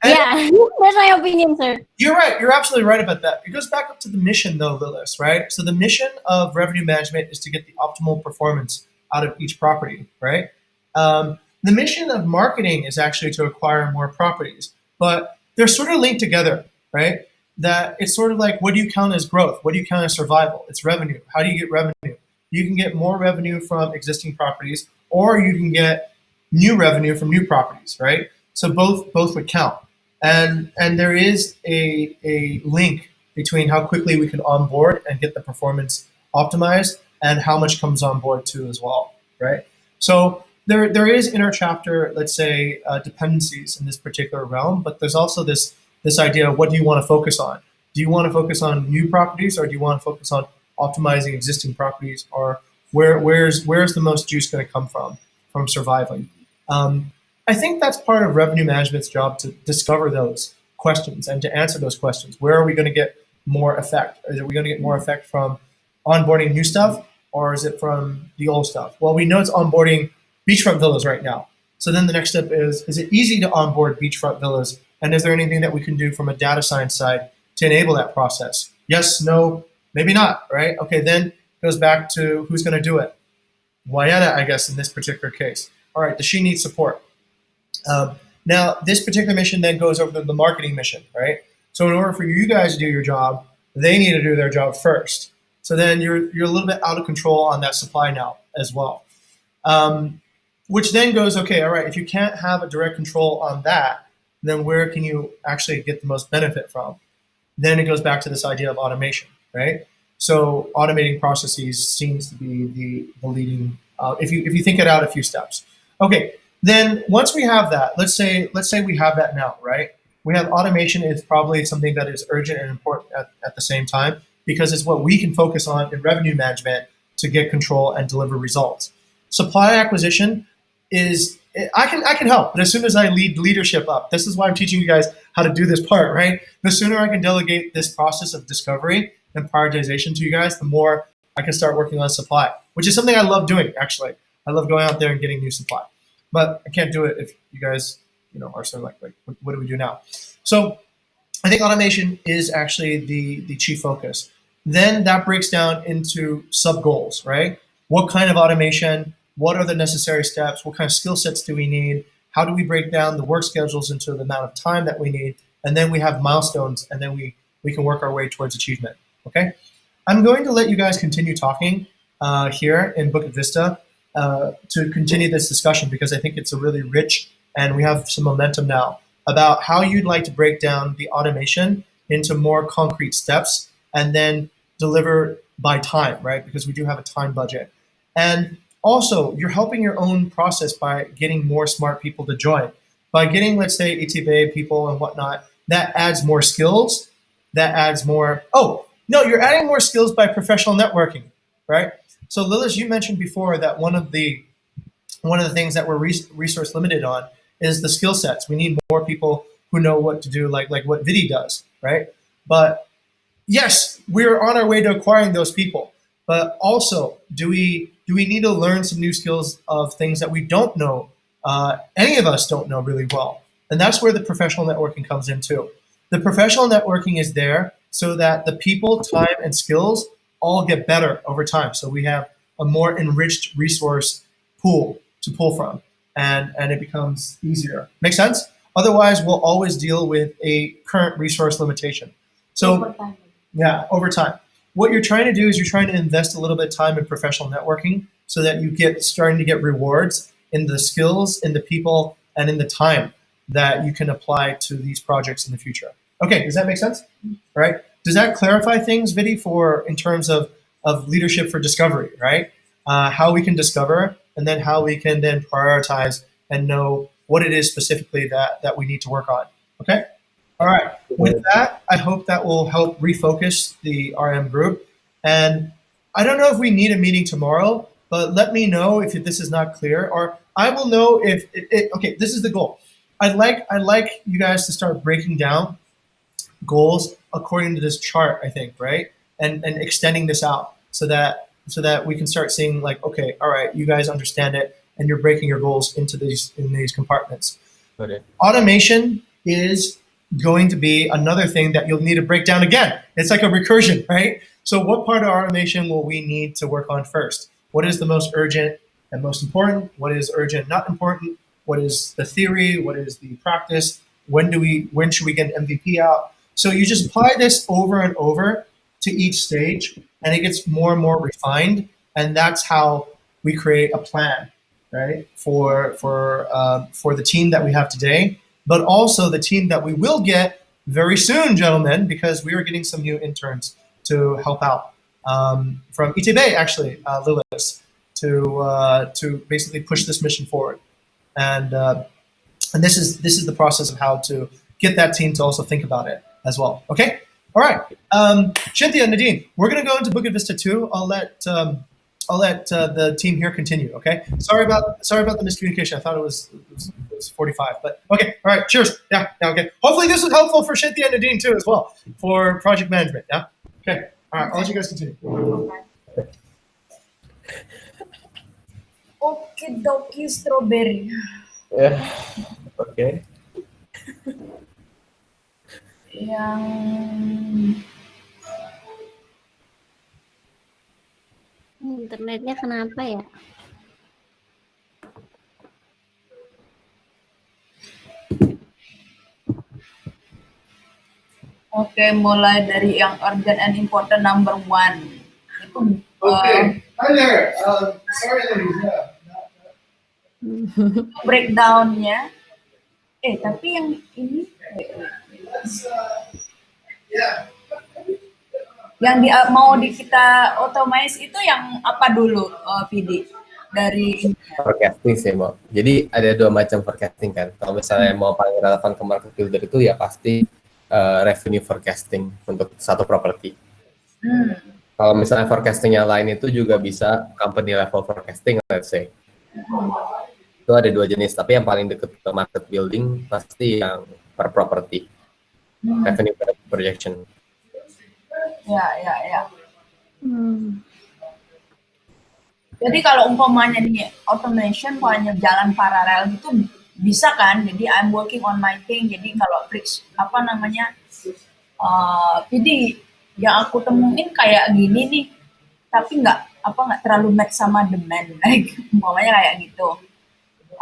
yeah, that's my opinion, sir. You're right. You're absolutely right about that. It goes back up to the mission, though, Lilith, right? So the mission of revenue management is to get the optimal performance out of each property, right? The mission of marketing is actually to acquire more properties, but they're sort of linked together, right? That it's sort of like, what do you count as growth? What do you count as survival? It's revenue. How do you get revenue? You can get more revenue from existing properties, or you can get new revenue from new properties, right? So both would count. And there is a link between how quickly we can onboard and get the performance optimized and how much comes on board too as well, right? So there is in our chapter, let's say, dependencies in this particular realm, but there's also this idea of what do you want to focus on? Do you want to focus on new properties, or do you want to focus on optimizing existing properties, or where's the most juice going to come from surviving? I think that's part of revenue management's job, to discover those questions and to answer those questions. Where are we going to get more effect? Are we going to get more effect from onboarding new stuff, or is it from the old stuff? Well, we know it's onboarding beachfront villas right now. So then the next step is it easy to onboard beachfront villas? And is there anything that we can do from a data science side to enable that process? Yes, no, maybe not, right? Okay, then it goes back to who's going to do it. Wayana, I guess, in this particular case. All right, does she need support? Now, this particular mission then goes over to the marketing mission, right? So in order for you guys to do your job, they need to do their job first. So then you're a little bit out of control on that supply now as well. Which then goes, okay, all right, if you can't have a direct control on that, then where can you actually get the most benefit from? Then it goes back to this idea of automation, right? So automating processes seems to be the leading, if you think it out a few steps. Okay, then once we have that, let's say we have that now, right? we have automation is probably something that is urgent and important at the same time because it's what we can focus on in revenue management to get control and deliver results. Supply acquisition is I can help, but as soon as I lead leadership up, this is why I'm teaching you guys how to do this part, right? The sooner I can delegate this process of discovery and prioritization to you guys, the more I can start working on supply, which is something I love doing, actually. I love going out there and getting new supply. But I can't do it if you guys, are sort of like what do we do now? So I think automation is actually the chief focus. Then that breaks down into sub goals, right? What kind of automation? What are the necessary steps? What kind of skill sets do we need? How do we break down the work schedules into the amount of time that we need? And then we have milestones, and then we can work our way towards achievement. Okay, I'm going to let you guys continue talking here in Book of Vista to continue this discussion because I think it's a really rich and we have some momentum now about how you'd like to break down the automation into more concrete steps and then deliver by time, right? Because we do have a time budget. And also, you're helping your own process by getting more smart people to join. By getting, let's say, ETB people and whatnot, that adds more skills, that adds more, oh, no, you're adding more skills by professional networking, right? So Lilis, you mentioned before that one of the things that we're resource limited on is the skill sets. We need more people who know what to do, like what Vidi does, right? But yes, we're on our way to acquiring those people. But also, do we need to learn some new skills of things that we don't know? Any of us don't know really well, and that's where the professional networking comes in too. The professional networking is there so that the people, time, and skills all get better over time. So we have a more enriched resource pool to pull from, and it becomes easier. Make sense? Otherwise, we'll always deal with a current resource limitation. So yeah, over time. What you're trying to do is you're trying to invest a little bit of time in professional networking so that you starting to get rewards in the skills, in the people, and in the time that you can apply to these projects in the future. Okay, does that make sense? Right? Does that clarify things, Vidi, in terms of leadership for discovery, right? How we can discover and then how we can then prioritize and know what it is specifically that we need to work on. Okay? All right. With that, I hope that will help refocus the RM group. And I don't know if we need a meeting tomorrow, but let me know if this is not clear, or I will know if okay, this is the goal. I'd like you guys to start breaking down goals according to this chart, I think, right? And extending this out so that we can start seeing like, okay, all right, you guys understand it and you're breaking your goals into these compartments. Okay. Automation is going to be another thing that you'll need to break down again. It's like a recursion, right? So what part of automation will we need to work on first? What is the most urgent and most important? What is urgent, not important? What is the theory? What is the practice? When should we get an MVP out? So you just apply this over and over to each stage, and it gets more and more refined. And that's how we create a plan, right? For the team that we have today, but also the team that we will get very soon, gentlemen, because we are getting some new interns to help out from ITB, actually, Lilis, to basically push this mission forward. And this is the process of how to get that team to also think about it as well. Okay, all right. Cynthia and Nadine, we're gonna go into Book of Vista 2. I'll let the team here continue. Okay. Sorry about the miscommunication. I thought it was 45, but okay. All right. Cheers. Yeah. Okay. Hopefully this was helpful for Cynthia and Nadine too as well for project management. Yeah. Okay. All right. I'll let you guys continue. Okie dokie strawberry. Yeah. Okay. Yang Internetnya kenapa ya? oke, mulai dari yang urgent and important number 1. Itu Okay. Hi there. Sorry, ladies. Yeah. breakdown-nya. Tapi yang ini Yeah. yang mau kita otomatis itu yang apa dulu, Vidi? dari ini. Forecasting sih mau. Jadi ada dua macam forecasting kan. Kalau misalnya mau paling relevan ke market builder itu ya pasti revenue forecasting untuk satu properti. Hmm. Kalau misalnya forecasting yang lain itu juga bisa company level forecasting, let's say. Itu ada dua jenis, tapi yang paling deket ke market building pasti yang per property. Revenue projection. Ya. Hmm. Jadi kalau umpamanya nih automation hanya jalan paralel gitu bisa kan? Jadi I'm working on my thing. Jadi kalau jadi yang aku temuin kayak gini nih, tapi nggak terlalu match sama demand, like umpamanya kayak gitu.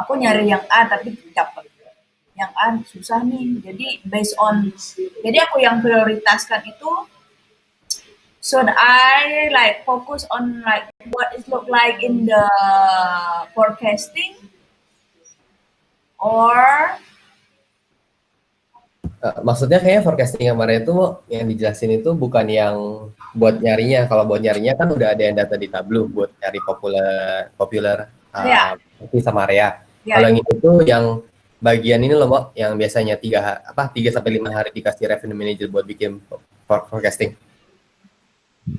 Aku nyari yang A tapi dapat yang A susah nih. Jadi jadi aku yang prioritaskan itu. Should I like focus on like what it look like in the forecasting or Maksudnya kayaknya forecasting yang kemarin itu yang dijelasin itu bukan yang buat nyarinya. Kalau buat nyarinya kan udah ada yang data di Tableau buat nyari populer Ya. sama area. Ya. Kalau yang itu tuh yang bagian ini loh, Mo, yang biasanya 3 sampai 5 hari dikasih revenue manager buat bikin forecasting.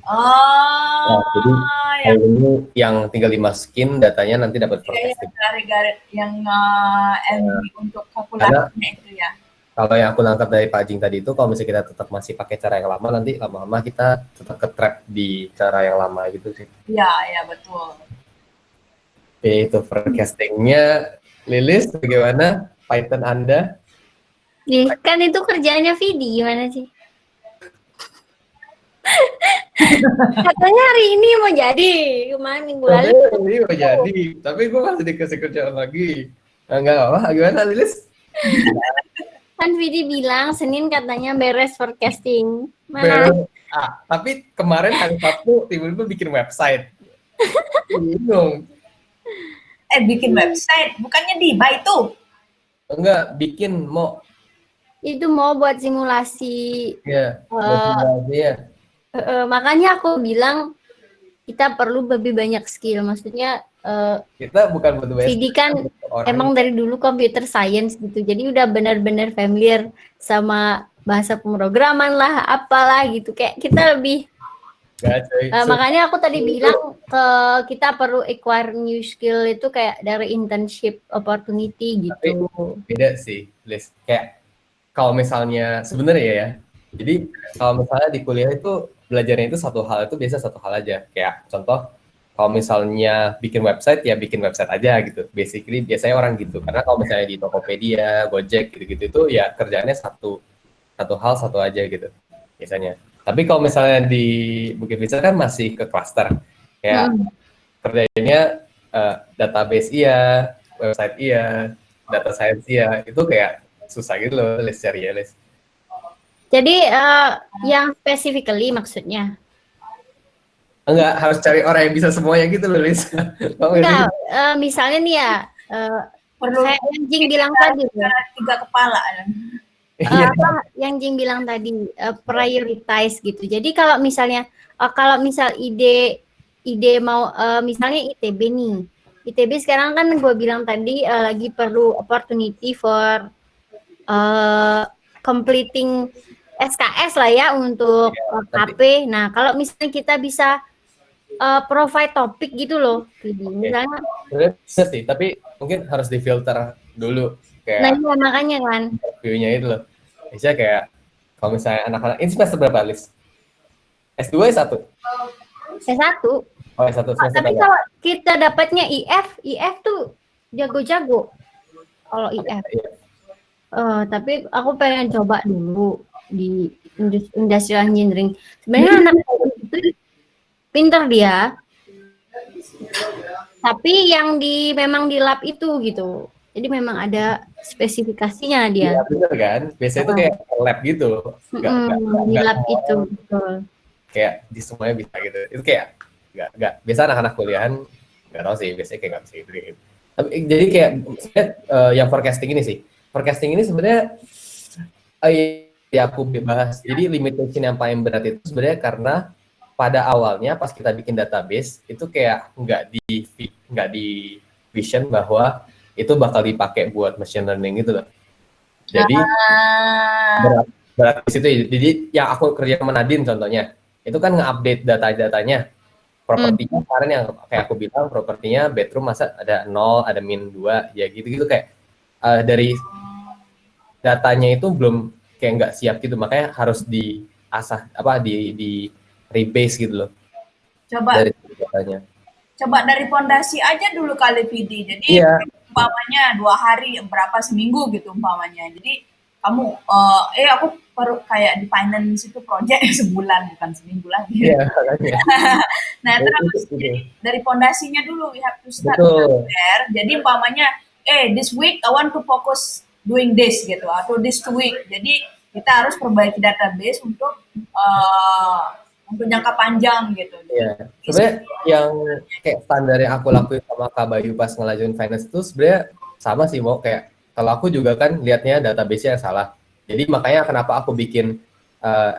Oh, Jadi ya, kalau ini yang tinggal dimasukin datanya nanti dapat forecasting. garis-garis yang MB untuk kalkulasinya itu ya. Kalau yang aku nangkap dari Pak Jing tadi itu, kalau misalnya kita tetap masih pakai cara yang lama, nanti lama-lama kita tetap ke-trap di cara yang lama gitu sih. Ya, betul. Oke, itu forecastingnya. Lilis, bagaimana Python Anda? Kan itu kerjaannya Vidi, gimana sih? Katanya hari ini mau jadi, kemarin minggu lalu. Ini mau jadi, tapi gue masih dikasih kerjaan lagi. Enggak apa, gimana Lilis? Kan Vidi bilang Senin katanya beres forecasting. Mana? Tapi kemarin hari Sabtu tiba-tiba bikin website. Bingung. Bikin website, bukannya Diba itu? Enggak, bikin mau. Itu mau buat simulasi. Ya, simulasinya. Makanya aku bilang kita perlu lebih banyak skill. Maksudnya Kita bukan butuh banyak Vidi kan emang dari dulu computer science gitu. Jadi udah benar-benar familiar sama bahasa pemrograman lah, apalah gitu. Kayak kita lebih makanya aku tadi bilang kita perlu acquire new skill itu kayak dari internship opportunity gitu. Tapi beda sih, Liz. Kayak kalau misalnya sebenarnya ya. Jadi kalau misalnya di kuliah itu belajarnya itu satu hal itu biasa satu hal aja. Kayak contoh kalau misalnya bikin website ya bikin website aja gitu. Basically biasanya orang gitu. Karena kalau misalnya di Tokopedia, Gojek gitu-gitu itu ya kerjaannya satu hal satu aja gitu biasanya. Tapi kalau misalnya di Bukit Visa kan masih ke cluster. Kayak kerjanya database iya, website iya, data science iya. Itu kayak susah gitu loh, Liz, cari ya, Liz. Jadi yang specifically maksudnya? Enggak, harus cari orang yang bisa semuanya gitu loh, Liz. Enggak, misalnya nih ya, Perlu kayak yang Jing bilang tadi. 3 kepala. Apa yang Jing bilang tadi, prioritize gitu. Jadi kalau misalnya, kalau misal ide mau, misalnya ITB nih. ITB sekarang kan gue bilang tadi lagi perlu opportunity for completing SKS lah ya untuk KP. Nah, kalau misalnya kita bisa provide topik gitu loh, misalnya. Bisa sih, tapi mungkin harus difilter dulu. Nah, Kayak iya makanya kan. interviewnya itu loh. Misalnya kayak, kalau misalnya anak-anak, ini semester berapa, Liz? S2 S1? S1. Oh, S1 semester Tapi berapa? kalau kita dapatnya IF tuh jago-jago. Kalau IF. Tapi aku pengen coba dulu di industrial engineering. Sebenarnya anak itu pinter dia. Tapi yang memang di lab itu gitu. Jadi memang ada spesifikasinya dia. Iya, bener kan? Biasanya itu kayak lab gitu. Di lab itu, betul. Kayak di semuanya bisa gitu. Itu kayak nggak biasa anak-anak kuliahan nggak tahu sih, biasanya kayak nggak bisa gitu. Tapi jadi kayak yang forecasting ini sih. Forecasting ini sebenarnya ya aku bahas. Jadi limitation yang paling berat itu sebenarnya karena pada awalnya pas kita bikin database itu kayak nggak di vision bahwa itu bakal dipakai buat machine learning gitu loh. Jadi Ah, berat di situ. Jadi yang aku kerja sama Nadine contohnya, itu kan nge-update data-datanya. Propertinya kemarin yang kayak aku bilang, propertinya bedroom masa ada 0, ada min 2, ya gitu-gitu kayak dari datanya itu belum kayak nggak siap gitu, makanya harus diasah di rebase gitu loh coba dari datanya. coba dari pondasi aja dulu kali Vidi. Jadi Iya, umpamanya 2 hari, berapa seminggu gitu umpamanya. Jadi kamu, aku baru kayak di finance itu project sebulan bukan seminggu lagi. iya makanya. Nah Itu, terus itu. jadi dari pondasinya dulu we have to start Betul. there. Jadi umpamanya, this week I want to focus doing this gitu atau this week. Jadi kita harus perbaiki database untuk jangka panjang gitu. Iya, sebenarnya yang kayak standar yang aku lakuin sama Kak Bayu pas ngelajuin finance itu sebenarnya sama sih, mau kayak kalau aku juga kan lihatnya database-nya yang salah. Jadi makanya kenapa aku bikin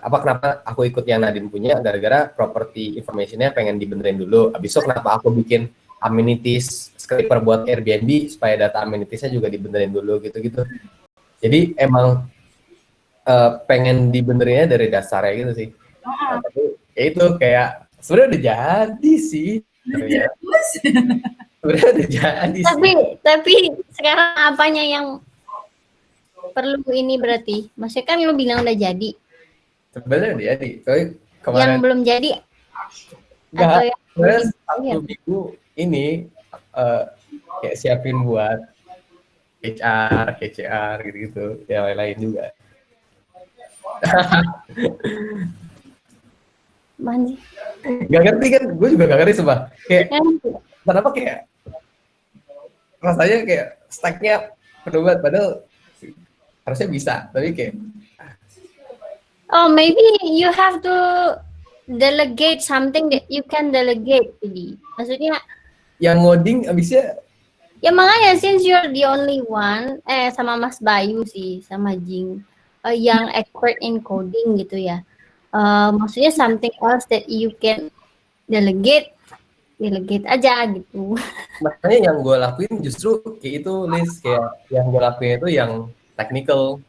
kenapa aku ikut yang Nadine punya gara-gara property information-nya pengen dibenerin dulu. Habis itu kenapa aku bikin amenities scraper buat Airbnb supaya data amenities-nya juga dibenerin dulu gitu-gitu. Jadi emang pengen dibenerinnya dari dasarnya gitu sih. Nah, tapi ya itu kayak sebenarnya udah jadi sih. Terus Sebenarnya udah jadi Tapi sih. tapi sekarang apanya yang perlu ini berarti? Maksudnya kan lu bilang udah jadi. Sebenarnya udah jadi. Tapi Yang kemarin belum jadi enggak, atau yang sebenarnya belum satu ya? minggu ini kayak siapin buat HR, KCR gitu-gitu, ya lain-lain juga. Manji. Gak ngerti kan, gue juga gak ngerti sumpah. Kayak kenapa kayak rasanya kayak stack-nya penuh banget, padahal harusnya bisa, tapi kayak Oh, maybe you have to delegate something that you can delegate. Jadi, maksudnya yang ngoding abisnya ya makanya since you're the only one, sama Mas Bayu sih, sama Jing, yang expert in coding gitu ya. Maksudnya something else that you can delegate aja gitu. makanya yang gue lakuin justru kayak itu, Liz, kayak yang gue lakuin itu yang technical.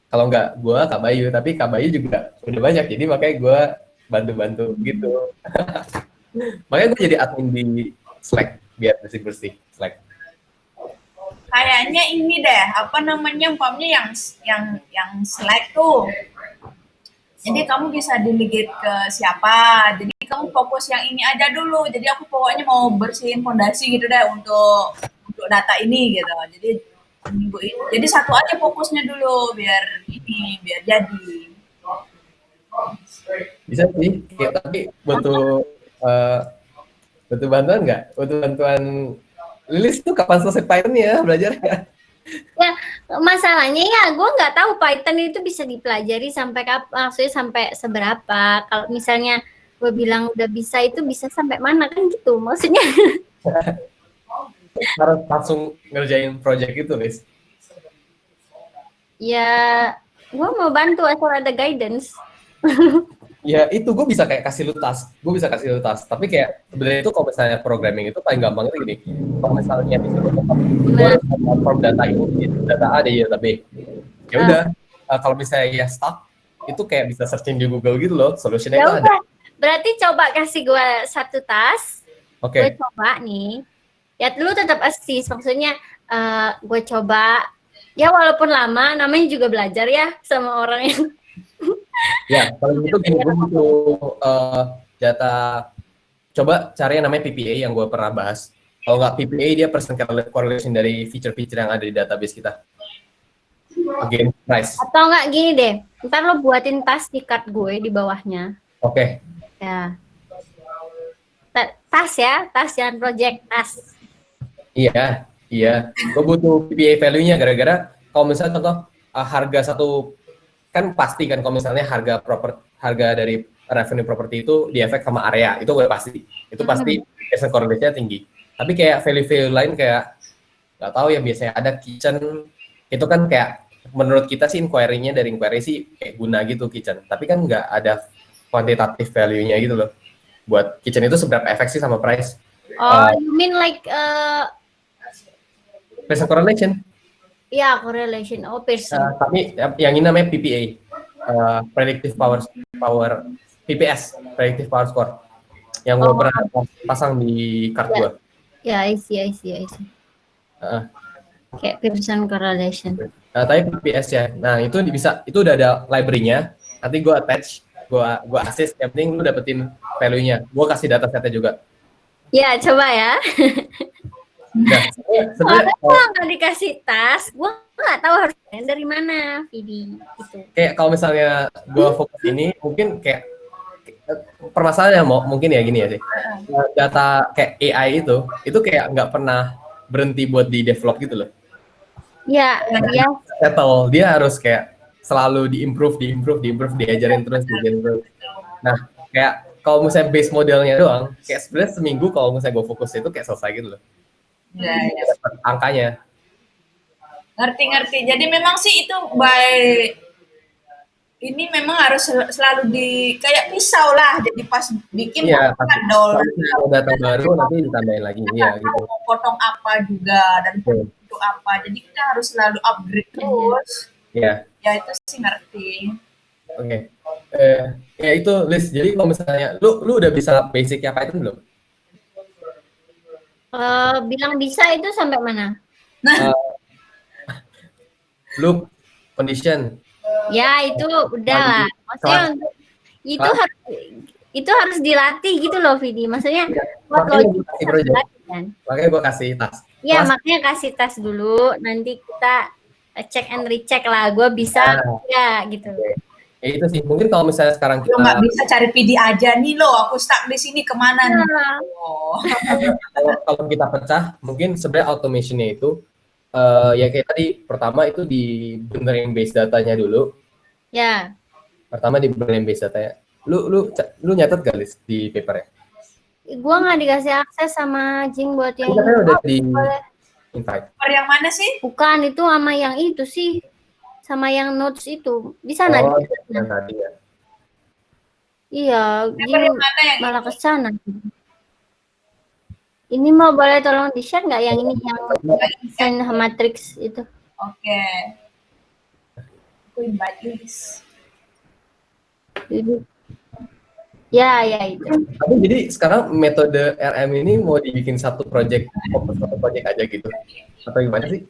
Kalau nggak gue Kak Bayu, tapi Kak Bayu juga udah banyak, jadi makanya gue bantu-bantu gitu. Makanya gue jadi admin di Slack biar bersih-bersih Slack. kayaknya ini deh apa namanya umpamanya yang Slack tuh. Jadi kamu bisa delegate ke siapa. Jadi kamu fokus yang ini aja dulu. Jadi aku pokoknya mau bersihin fondasi gitu deh untuk data ini gitu. Jadi satu aja fokusnya dulu biar jadi. Bisa sih, kayak, tapi butuh butuh bantuan nggak? Butuh bantuan Lilis tuh kapan selesai Python ya belajar? Ya, masalahnya ya gue nggak tahu Python itu bisa dipelajari sampai kapan, maksudnya sampai seberapa. Kalau misalnya gue bilang udah bisa, itu bisa sampai mana kan gitu maksudnya. Harus langsung ngerjain project itu, Liz. Ya, gue mau bantu asal ada guidance. Ya itu gue bisa kayak kasih lu task, tapi kayak sebenarnya itu kalau misalnya programming itu paling gampang itu gini, kalau misalnya disuruh gue harus transform data ini, data A di data B, ya udah kalau misalnya ya stuck itu kayak bisa searching di Google gitu loh, solutionnya Ya itu ada. udah, berarti coba kasih gue satu task, Oke. gue coba nih. Ya lu tetap assist, maksudnya gue coba. Ya walaupun lama, namanya juga belajar ya sama orang yang Ya, kalau gitu gini, gue butuh data, coba cari yang namanya PPA yang gue pernah bahas. Kalau nggak PPA, dia percent correlation dari feature-feature yang ada di database kita. Again, price. atau enggak gini deh, ntar lo buatin tas di card gue di bawahnya. Oke. Ya. Tas ya, tas jangan project, tas. Iya. Gue butuh PPA value-nya gara-gara kalau misalnya contoh harga satu, kan pasti kan kalau misalnya harga dari revenue property itu diefek sama area, itu udah pasti. Itu pasti percent correlation-nya tinggi. Tapi kayak value lain kayak nggak tahu ya, biasanya ada kitchen, itu kan kayak menurut kita sih inquiry-nya dari inquiry sih kayak guna gitu kitchen. Tapi kan nggak ada quantitative value-nya gitu loh. buat kitchen itu seberapa efek sih sama price. Oh, you mean like Pearson correlation. yeah, correlation. Oh, Pearson. Tapi yang ini namanya PPA, predictive power PPS, predictive power score, yang gue pernah pasang di card gue. Yeah, I see. Kayak Pearson correlation. Tapi PPS ya, nah itu udah ada library-nya. Nanti gue attach, gue assist. Yang penting lu dapetin value-nya. Gue kasih data setnya juga. Ya, coba ya. Nah, Soalnya sebenarnya gua nggak dikasih tas, gue nggak tahu harus dari mana, Vidi. Gitu. kayak kalau misalnya gue fokus ini, mungkin kayak permasalahannya mungkin ya gini ya sih. Data kayak AI itu kayak nggak pernah berhenti buat di develop gitu loh. Ya, ya. Settle, dia harus kayak selalu diimprove, diajarin terus. Nah, kayak kalau misalnya base modelnya doang, kayak sebenarnya seminggu kalau misalnya gue fokus itu kayak selesai gitu loh. Ya. Dapat angkanya. Ngerti. Jadi memang sih itu ini memang harus selalu kayak pisau lah. Jadi pas bikin Iya, kadol. kalau data baru nanti ditambahin lagi. Iya, gitu. Mau potong apa juga dan itu apa. Jadi kita harus selalu upgrade terus. Iya. Ya itu sih ngerti. Oke. Ya itu Liz. Jadi kalau misalnya lu udah bisa basicnya Python belum? Bilang bisa itu sampai mana? Loop, condition. Ya, itu udah lah. Maksudnya untuk itu harus dilatih gitu loh, Vidi. Maksudnya buat logik harus dilatih, kan. Makanya gue kasih tas. Ya, makanya kasih tas dulu. Nanti kita check and recheck lah. Gue bisa ya gitu. Ya itu sih. Mungkin kalau misalnya sekarang Lo nggak bisa cari PD aja nih lo. Aku stuck di sini kemana nih? Oh. kalau kita pecah, mungkin sebenarnya automationnya itu ya kayak tadi pertama itu dibenerin base datanya dulu. Ya. Pertama dibenerin base datanya. Lu nyatet gak Liz di papernya? Gua nggak dikasih akses sama Jing buat yang Katanya udah di invite. Yang mana sih? Bukan, itu sama yang itu sih. Sama yang notes itu. Bisa nggak? Yang tadi ya. Iya, Jing Yang mana yang malah ke sana. Ini mau boleh tolong di-share nggak yang ini yang desain matrix itu? Oke. Aku invite Liz. Ya itu. Tapi jadi sekarang metode RM ini mau dibikin satu project, fokus satu project aja gitu? Atau gimana sih?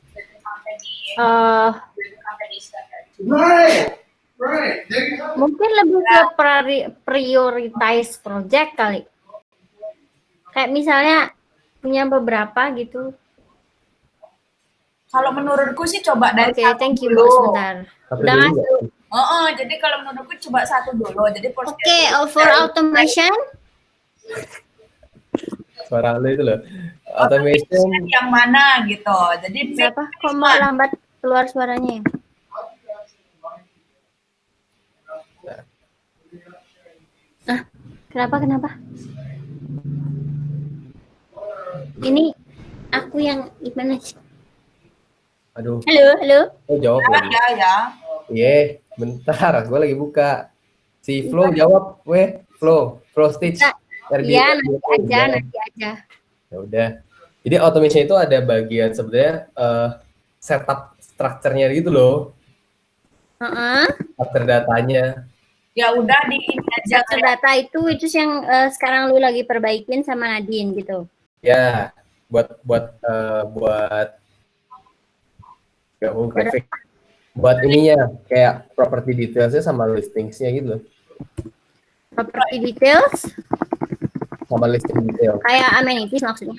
Right. There you go. Mungkin lebih ke prioritize project kali. Kayak misalnya punya beberapa gitu. Kalau menurutku sih coba dari Oke, satu thank you dulu. Bu, sebentar. Satu Udah dulu masuk. nggak? Jadi kalau menurutku coba satu dulu. Jadi Oke, for automation. Suara lu itu loh. Automation. yang mana gitu. Jadi Berapa? Kok mau lambat keluar suaranya ya? Kenapa? Ini aku yang gimana sih? Aduh, Halo. jawab lagi. ya. Iya, bentar, gue lagi buka. Si Flo jawab, Flo Stitch. Iya, nanti aja. Ya udah. Jadi automation itu ada bagian sebenarnya setup structure-nya gitu loh. Structure datanya. Ya udah di ini aja. Structure data itu yang sekarang lu lagi perbaikin sama Nadine gitu. Ya, buat grafik. Buat ininya kayak property details-nya sama listings-nya gitu loh. Property details Sama listing detail. kayak amenities maksudnya.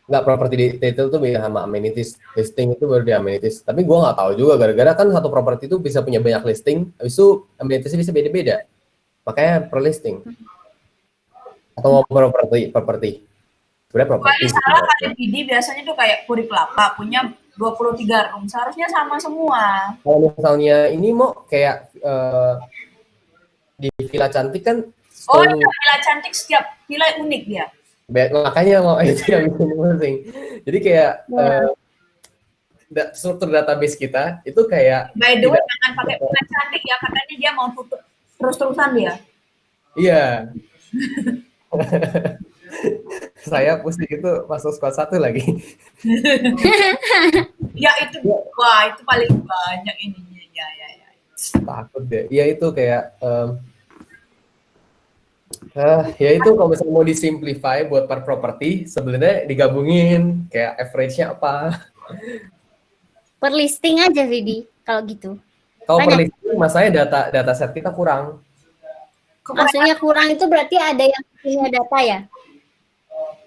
Nggak, property detail tuh beda sama amenities. Listing itu baru di amenities. Tapi gue nggak tahu juga, gara-gara kan satu property itu bisa punya banyak listing, habis itu amenities bisa beda-beda. Makanya per listing. Atau mau property. Sebenarnya property. Kalau salah kayak PD biasanya tuh kayak Puri Kelapa punya 23 room. Seharusnya sama semua. Kalau misalnya ini mau kayak di Villa Cantik kan. Oh, iya, villa cantik, setiap villa unik dia. Makanya mau itu yang bikin pusing. Jadi kayak struktur database kita itu kayak. By the way, jangan pakai villa cantik ya, katanya dia mau tutup terus-terusan dia. Iya. Saya pusing itu masuk squad 1 lagi. Ya itu, wah itu paling banyak ininya. Ya. Takut deh. Ya itu kayak ya itu kalau misalnya mau disimplify buat per property sebenarnya digabungin kayak average-nya apa. Per listing aja, Vidi, kalau gitu. Kalau per Banyak. listing masalahnya data set kita kurang. Maksudnya kurang itu berarti ada yang punya data ya?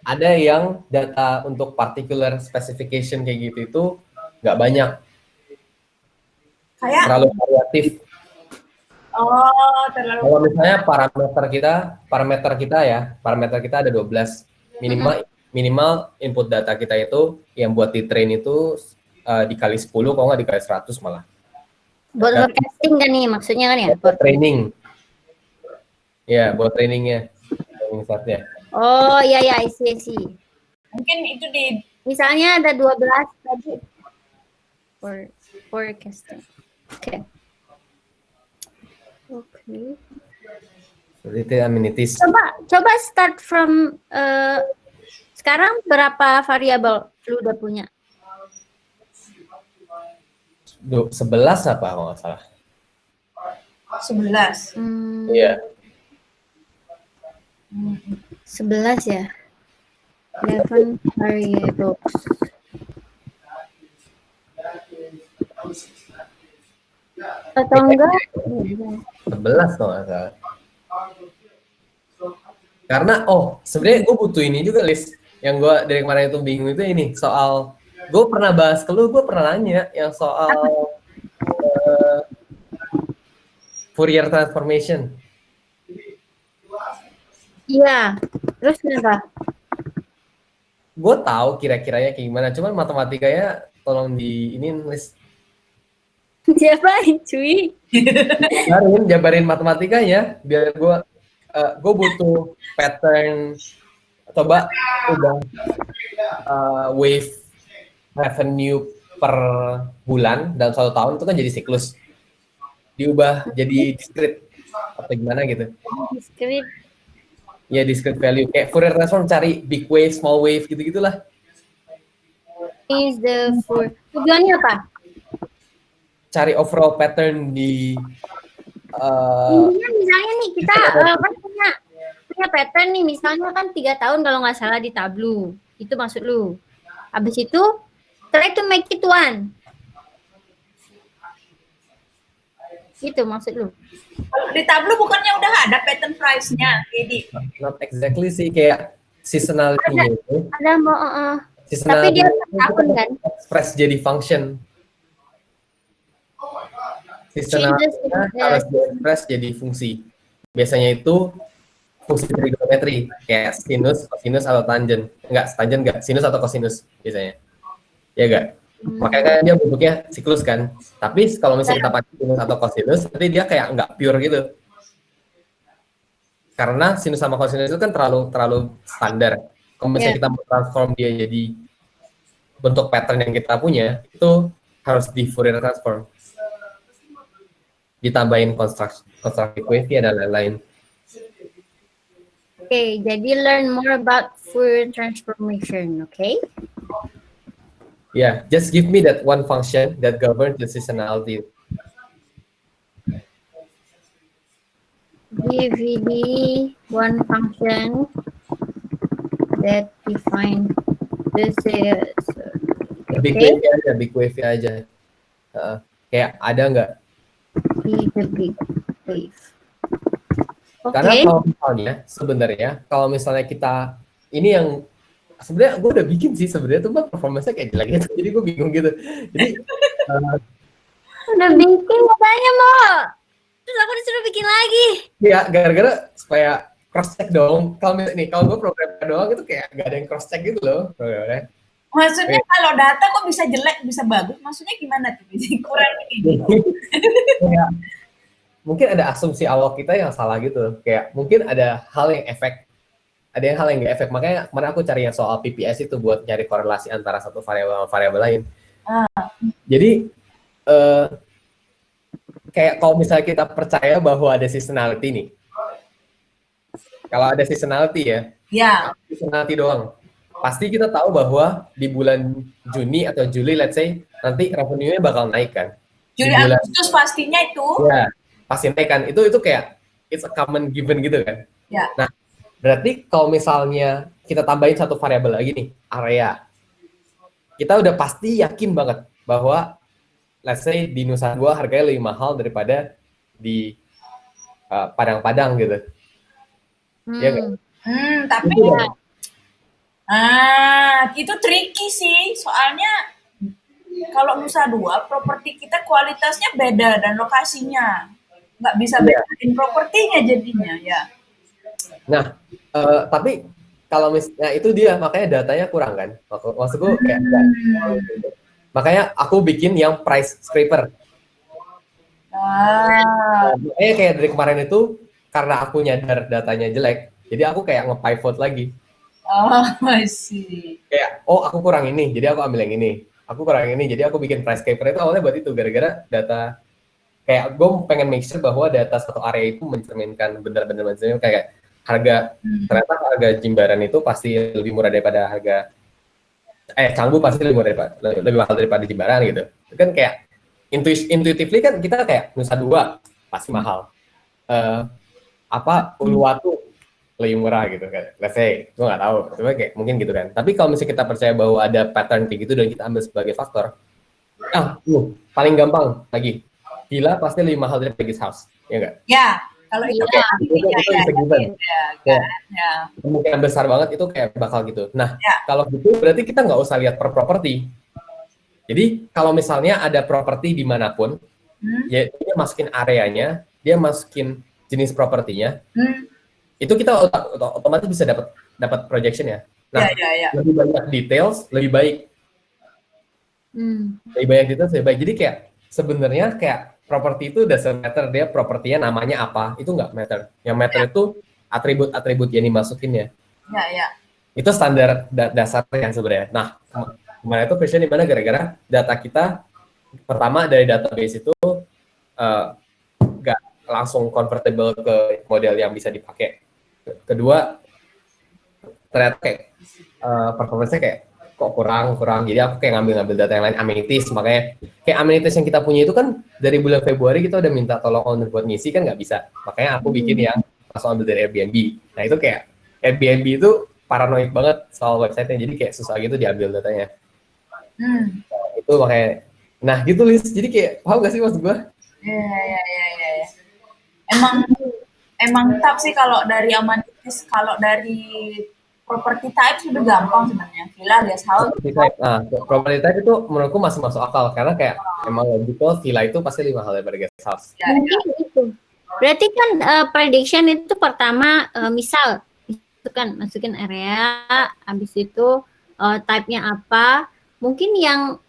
Ada yang data untuk particular specification kayak gitu itu nggak banyak, Kayak, terlalu variatif. oh terlalu. Kalau misalnya parameter kita ada 12. Minimal input data kita itu yang buat di train itu dikali 10, kalau nggak dikali 100 malah. Buat Dan- forecasting kan nih maksudnya kan ya? Buat training. Ya, buat trainingnya. Training startnya. Oh iya, I see. Mungkin itu di Misalnya ada 12 tadi. Forecasting. Oke. Itu amenities. Coba start from sekarang berapa variabel lu udah punya? 11 apa kalau nggak salah. 11. Iya. 11 ya. 11 variables. Atau enggak? 11 kalau nggak salah. Karena sebenarnya gue butuh ini juga list yang gue dari kemarin itu bingung itu ini soal gue pernah bahas ke lu, gue pernah nanya yang soal Fourier transformation. Iya. Terus kenapa? Gue tahu kira-kiranya kayak gimana, cuman matematikanya tolong di ini list. Siapa cuy? Jabarin matematikanya biar gue butuh pattern. Coba ubah wave revenue per bulan dalam 1 tahun itu kan jadi siklus, diubah jadi discrete atau gimana gitu Discrete. ya, discrete value kayak Fourier transform, cari big wave, small wave gitu-gitulah. Is the for tujuannya apa? Cari overall pattern di Intinya misalnya nih kita kan punya pattern nih, misalnya kan 3 tahun kalau nggak salah di Tableau. Itu maksud lu. Habis itu try to make it one. Itu maksud lu. Di Tableau bukannya udah ada pattern price-nya, jadi not exactly sih, kayak seasonality itu. Ada mau tapi Seasonality dia itu tahun kan. express jadi function. Seasonality harus di-express jadi fungsi. Biasanya itu fungsi trigonometri kayak sinus, kosinus atau tangent. Enggak, sinus atau kosinus biasanya. Ya enggak? Makanya kan dia bentuknya siklus kan. Tapi kalau misalnya kita pakai sinus atau kosinus, nanti dia kayak enggak pure gitu. Karena sinus sama kosinus itu kan terlalu standar. Kalau misalnya kita mau transform dia jadi bentuk pattern yang kita punya, itu harus di Fourier transform. Ditambahin constructive wave dan lain-lain. Oke, jadi learn more about Fourier transformation, okay? Yeah, just give me that one function that governs the seasonality. Give me one function that define the Big wave aja. Kayak ada nggak? the big wave. Karena Okay. kalau misalnya kita ini yang sebenarnya gue udah bikin sih sebenarnya tuh performanya kayak jelek gitu, jadi gue bingung gitu. Jadi Udah bikin katanya mau. Terus aku disuruh bikin lagi. ya gara-gara supaya cross check dong. Kalau gue programnya doang itu kayak nggak ada yang cross check gitu loh programnya. maksudnya kalau data kok bisa jelek bisa bagus, maksudnya gimana tuh? Kurang ini. Kayak, mungkin ada asumsi awal kita yang salah gitu. Kayak mungkin ada hal yang nggak efek. Makanya kemarin aku cari yang soal PPS itu buat nyari korelasi antara satu variabel sama variabel lain. Jadi kayak kalau misalnya kita percaya bahwa ada seasonality nih, kalau ada seasonality ya, Ya, seasonality doang. Pasti kita tahu bahwa di bulan Juni atau Juli, let's say, nanti revenue-nya bakal naik kan. Di Juli bulan, Agustus pastinya itu. ya, pasti naik kan. Itu kayak, it's a common given gitu kan. Ya. Nah, berarti kalau misalnya kita tambahin satu variabel lagi nih, area. Kita udah pasti yakin banget bahwa, let's say, di Nusa Dua harganya lebih mahal daripada di Padang-Padang gitu. Iya nggak? Tapi Itu udah- itu tricky sih. Soalnya kalau Nusa Dua, properti kita kualitasnya beda dan lokasinya. Nggak bisa Iya. bedain propertinya jadinya, ya. Nah, tapi kalau misalnya itu dia, makanya datanya kurang kan. Maksudku kayak makanya aku bikin yang price scraper. Makanya kayak dari kemarin itu karena aku nyadar datanya jelek, jadi aku kayak nge-pivot lagi. Oh, I see. Kayak, oh aku kurang ini, jadi aku ambil yang ini. Aku kurang ini, jadi aku bikin price scraper itu awalnya buat itu, gara-gara data kayak gue pengen make sure bahwa data satu area itu mencerminkan benar-benar mencerminkan kayak harga ternyata harga Jimbaran itu pasti lebih murah daripada harga Canggu pasti lebih murah daripada lebih mahal daripada Jimbaran gitu. Itu kan kayak intuitively kan kita kayak Nusa Dua pasti mahal. Uluwatu lebih murah gitu kan. Let's say, gue nggak tahu, cuma kayak mungkin gitu kan. Tapi kalau misalnya kita percaya bahwa ada pattern kayak gitu dan kita ambil sebagai faktor, paling gampang lagi. Villa pasti lebih mahal daripada guest house, ya nggak? Ya, kalau itu Iya. Itu bisa given. ya. Kemungkinan besar banget itu kayak bakal gitu. Nah, Ya. kalau gitu berarti kita nggak usah lihat per properti. Jadi kalau misalnya ada properti dimanapun, ya dia masukin areanya, dia masukin jenis propertinya, itu kita otomatis bisa dapat projection ya. Nah, Ya. lebih banyak details lebih baik. Lebih banyak details lebih baik. Jadi kayak sebenarnya kayak properti itu doesn't matter dia propertinya namanya apa, itu nggak matter. Yang matter itu atribut-atribut yang dimasukinnya. Ya. Itu standar dasar yang sebenarnya. Nah, kemarin itu question di mana gara-gara data kita pertama dari database itu nggak langsung convertible ke model yang bisa dipakai. Kedua, ternyata kayak performance-nya kayak kok kurang. Jadi aku kayak ngambil data yang lain, amenities. Makanya kayak amenities yang kita punya itu kan dari bulan Februari kita udah minta tolong owner buat ngisi kan nggak bisa. Makanya aku bikin yang langsung ambil dari Airbnb. Nah itu kayak Airbnb itu paranoid banget soal website-nya. Jadi kayak susah gitu diambil datanya. Nah, itu makanya. Nah gitu Liz. Jadi kayak paham gak sih maksud gue? Ya. Emang tough sih kalau dari amenities, kalau dari property type lebih gampang sebenarnya. Villa, guest house. Property type itu menurutku masih masuk akal karena kayak emang logical villa itu pasti lebih mahal daripada guest house. Mungkin itu. Berarti kan prediction itu pertama misal itu kan masukin area, habis itu type-nya apa. Mungkin yang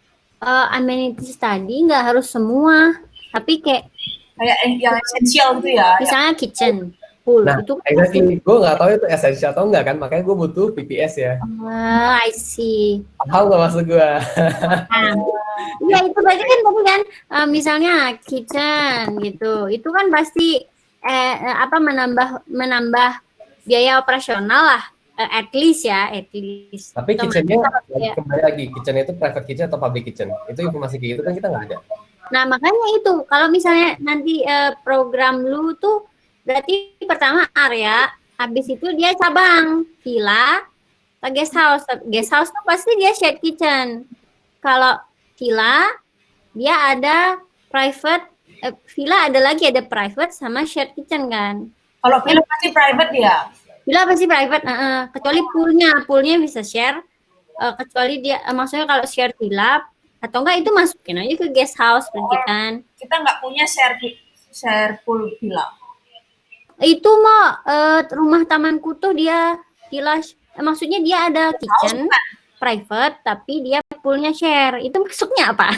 amenities tadi nggak harus semua, tapi kayak yang esensial gitu ya. misalnya kitchen, pool Nah, itu kan exactly. Gue nggak tahu itu essential atau enggak kan, makanya gue butuh PPS ya. I see. Paham nggak maksud gue? Ya itu berarti kan tadi kan misalnya kitchen gitu, itu kan pasti menambah biaya operasional lah, at least. Tapi kitchennya Ya. kembali lagi, kitchen itu private kitchen atau public kitchen? Itu informasi kayak gitu kan kita nggak ada. Nah makanya itu kalau misalnya nanti program lu tuh berarti pertama area, habis itu dia cabang villa, atau guest house. Guest house tuh pasti dia shared kitchen. Kalau villa dia ada private, villa ada lagi ada private sama shared kitchen kan. Kalau villa pasti private ya. Villa pasti private, kecuali poolnya bisa share. Kecuali dia, maksudnya kalau share villa atau enggak itu masukin aja ke guest house berarti kan. Kita nggak punya share pool villa. Itu mau rumah tamanku tuh dia villa, maksudnya dia ada kitchen private tapi dia poolnya share. Itu masuknya apa?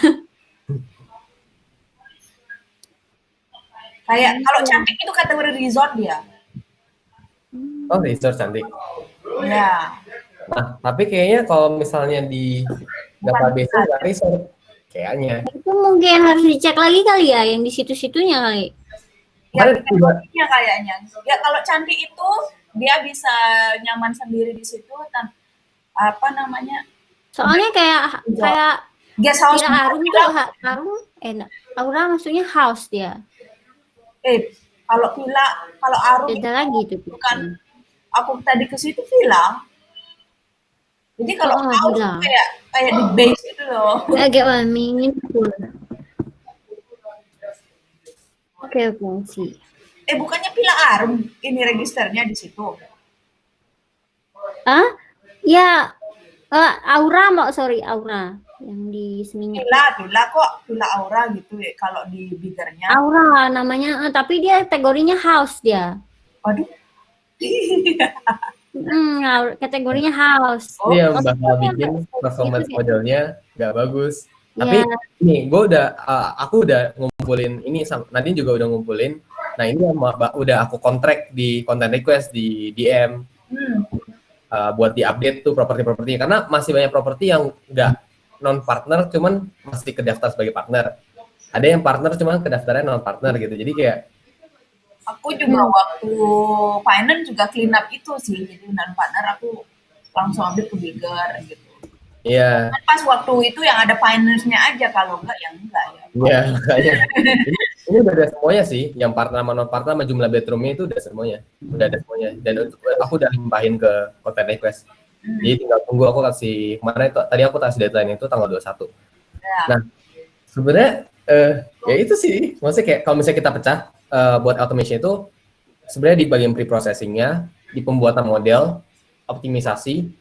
Kayak kalau cantik itu kategori resort dia. Oh, resort cantik. Ya. Nah, tapi kayaknya kalau misalnya di database nggak resort, kayaknya. Itu mungkin harus dicek lagi kali ya, yang di situ-situnya kali. Ya, Kemarin kayaknya. Ya kalau cantik itu dia bisa nyaman sendiri di situ, apa namanya, Soalnya kayak guest house. Villa Arum tuh Arum enak. Aura maksudnya house dia. Kalau villa, kalau Arum Beda lagi tuh. bukan, aku tadi ke situ villa. Jadi kalau house villa. kayak di base itu loh. Agak meaningful. Oke, sih. Bukannya Villa Arum ini registernya di situ? Ya, Aura Aura yang di Seminyak. Villa kok Villa Aura gitu ya kalau di biggernya. Aura namanya, tapi dia kategorinya house dia. Waduh. Kategorinya house. Dia bakal bikin performance modelnya nggak bagus. Tapi nih, aku udah ngumpulin ini, nanti juga udah ngumpulin. Nah ini udah aku kontrak di content request di DM buat diupdate tuh properti-propertinya, karena masih banyak properti yang nggak non partner, cuman masih kedaftar sebagai partner. Ada yang partner cuman kedaftarnya non partner gitu. Jadi kayak aku juga waktu finance juga clean up itu sih, jadi non partner aku langsung ambil ke bigger gitu. Iya. Pas waktu itu yang ada finance-nya aja, kalau enggak yang enggak ya. Iya, makanya. Ini udah ada semuanya sih, yang partner sama non partner sama jumlah bedroomnya itu udah semuanya. Udah ada semuanya. Dan aku udah limpahin ke content request. Jadi tinggal tunggu, aku kasih kemarin itu, tadi aku kasih deadline itu tanggal 21. Ya. Nah, sebenarnya ya itu sih, maksudnya kayak kalau misalnya kita pecah buat automation itu sebenarnya di bagian pre-processing-nya, di pembuatan model, optimisasi,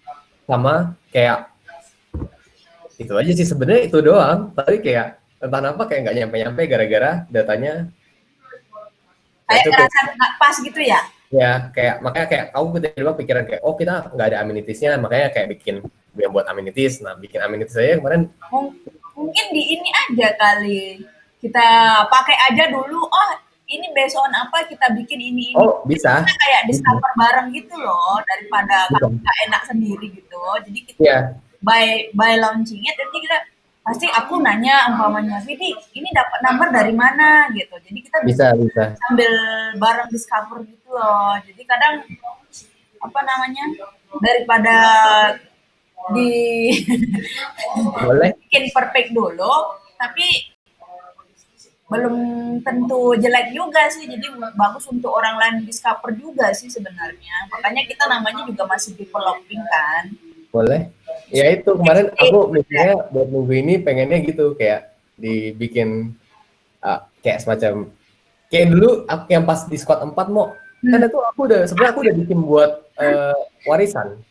sama kayak itu aja sih sebenarnya, itu doang. Tapi kayak entah kenapa kayak nggak nyampe-nyampe gara-gara datanya kayak kerasa nggak pas gitu ya. Ya, makanya kayak aku tiba-tiba pikiran kayak, oh kita nggak ada amenities-nya, makanya kayak bikin buat amenities. Nah, bikin amenities aja kemarin. Mungkin di ini aja kali, kita pakai aja dulu. Oh, ini based on apa kita bikin ini. Oh, bisa. Kita kayak discover bareng gitu loh, daripada kita enak sendiri gitu. Jadi kita by launching-nya, nanti kita pasti aku nanya umpamanya, Vidi, ini dapat number dari mana gitu. Jadi kita bisa sambil bareng discover gitu loh. Jadi kadang apa namanya, daripada bikin perfect dulu, tapi belum tentu jelek juga sih. Jadi bagus untuk orang lain discover juga sih sebenarnya. Makanya kita namanya juga masih developing kan. Boleh. Ya itu kemarin aku mikirnya buat minggu ini pengennya gitu, kayak dibikin kayak semacam kayak dulu aku yang pas di squad 4 mau kan itu sebenarnya aku udah bikin buat warisan.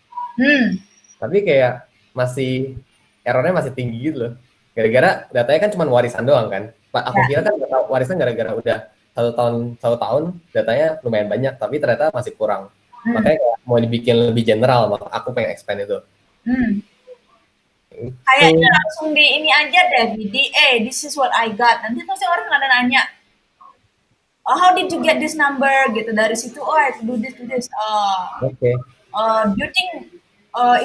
Tapi kayak masih errornya masih tinggi gitu loh. Gara-gara datanya kan cuma warisan doang kan. Aku kira kan warisan gara-gara udah satu tahun datanya lumayan banyak, tapi ternyata masih kurang. Makanya kayak mau dibikin lebih general, maka aku pengen expand itu. Kayaknya langsung di ini aja deh, this is what I got. Nanti pasti orang ada nanya, oh, how did you get this number gitu. Dari situ, oh I do this. Do you think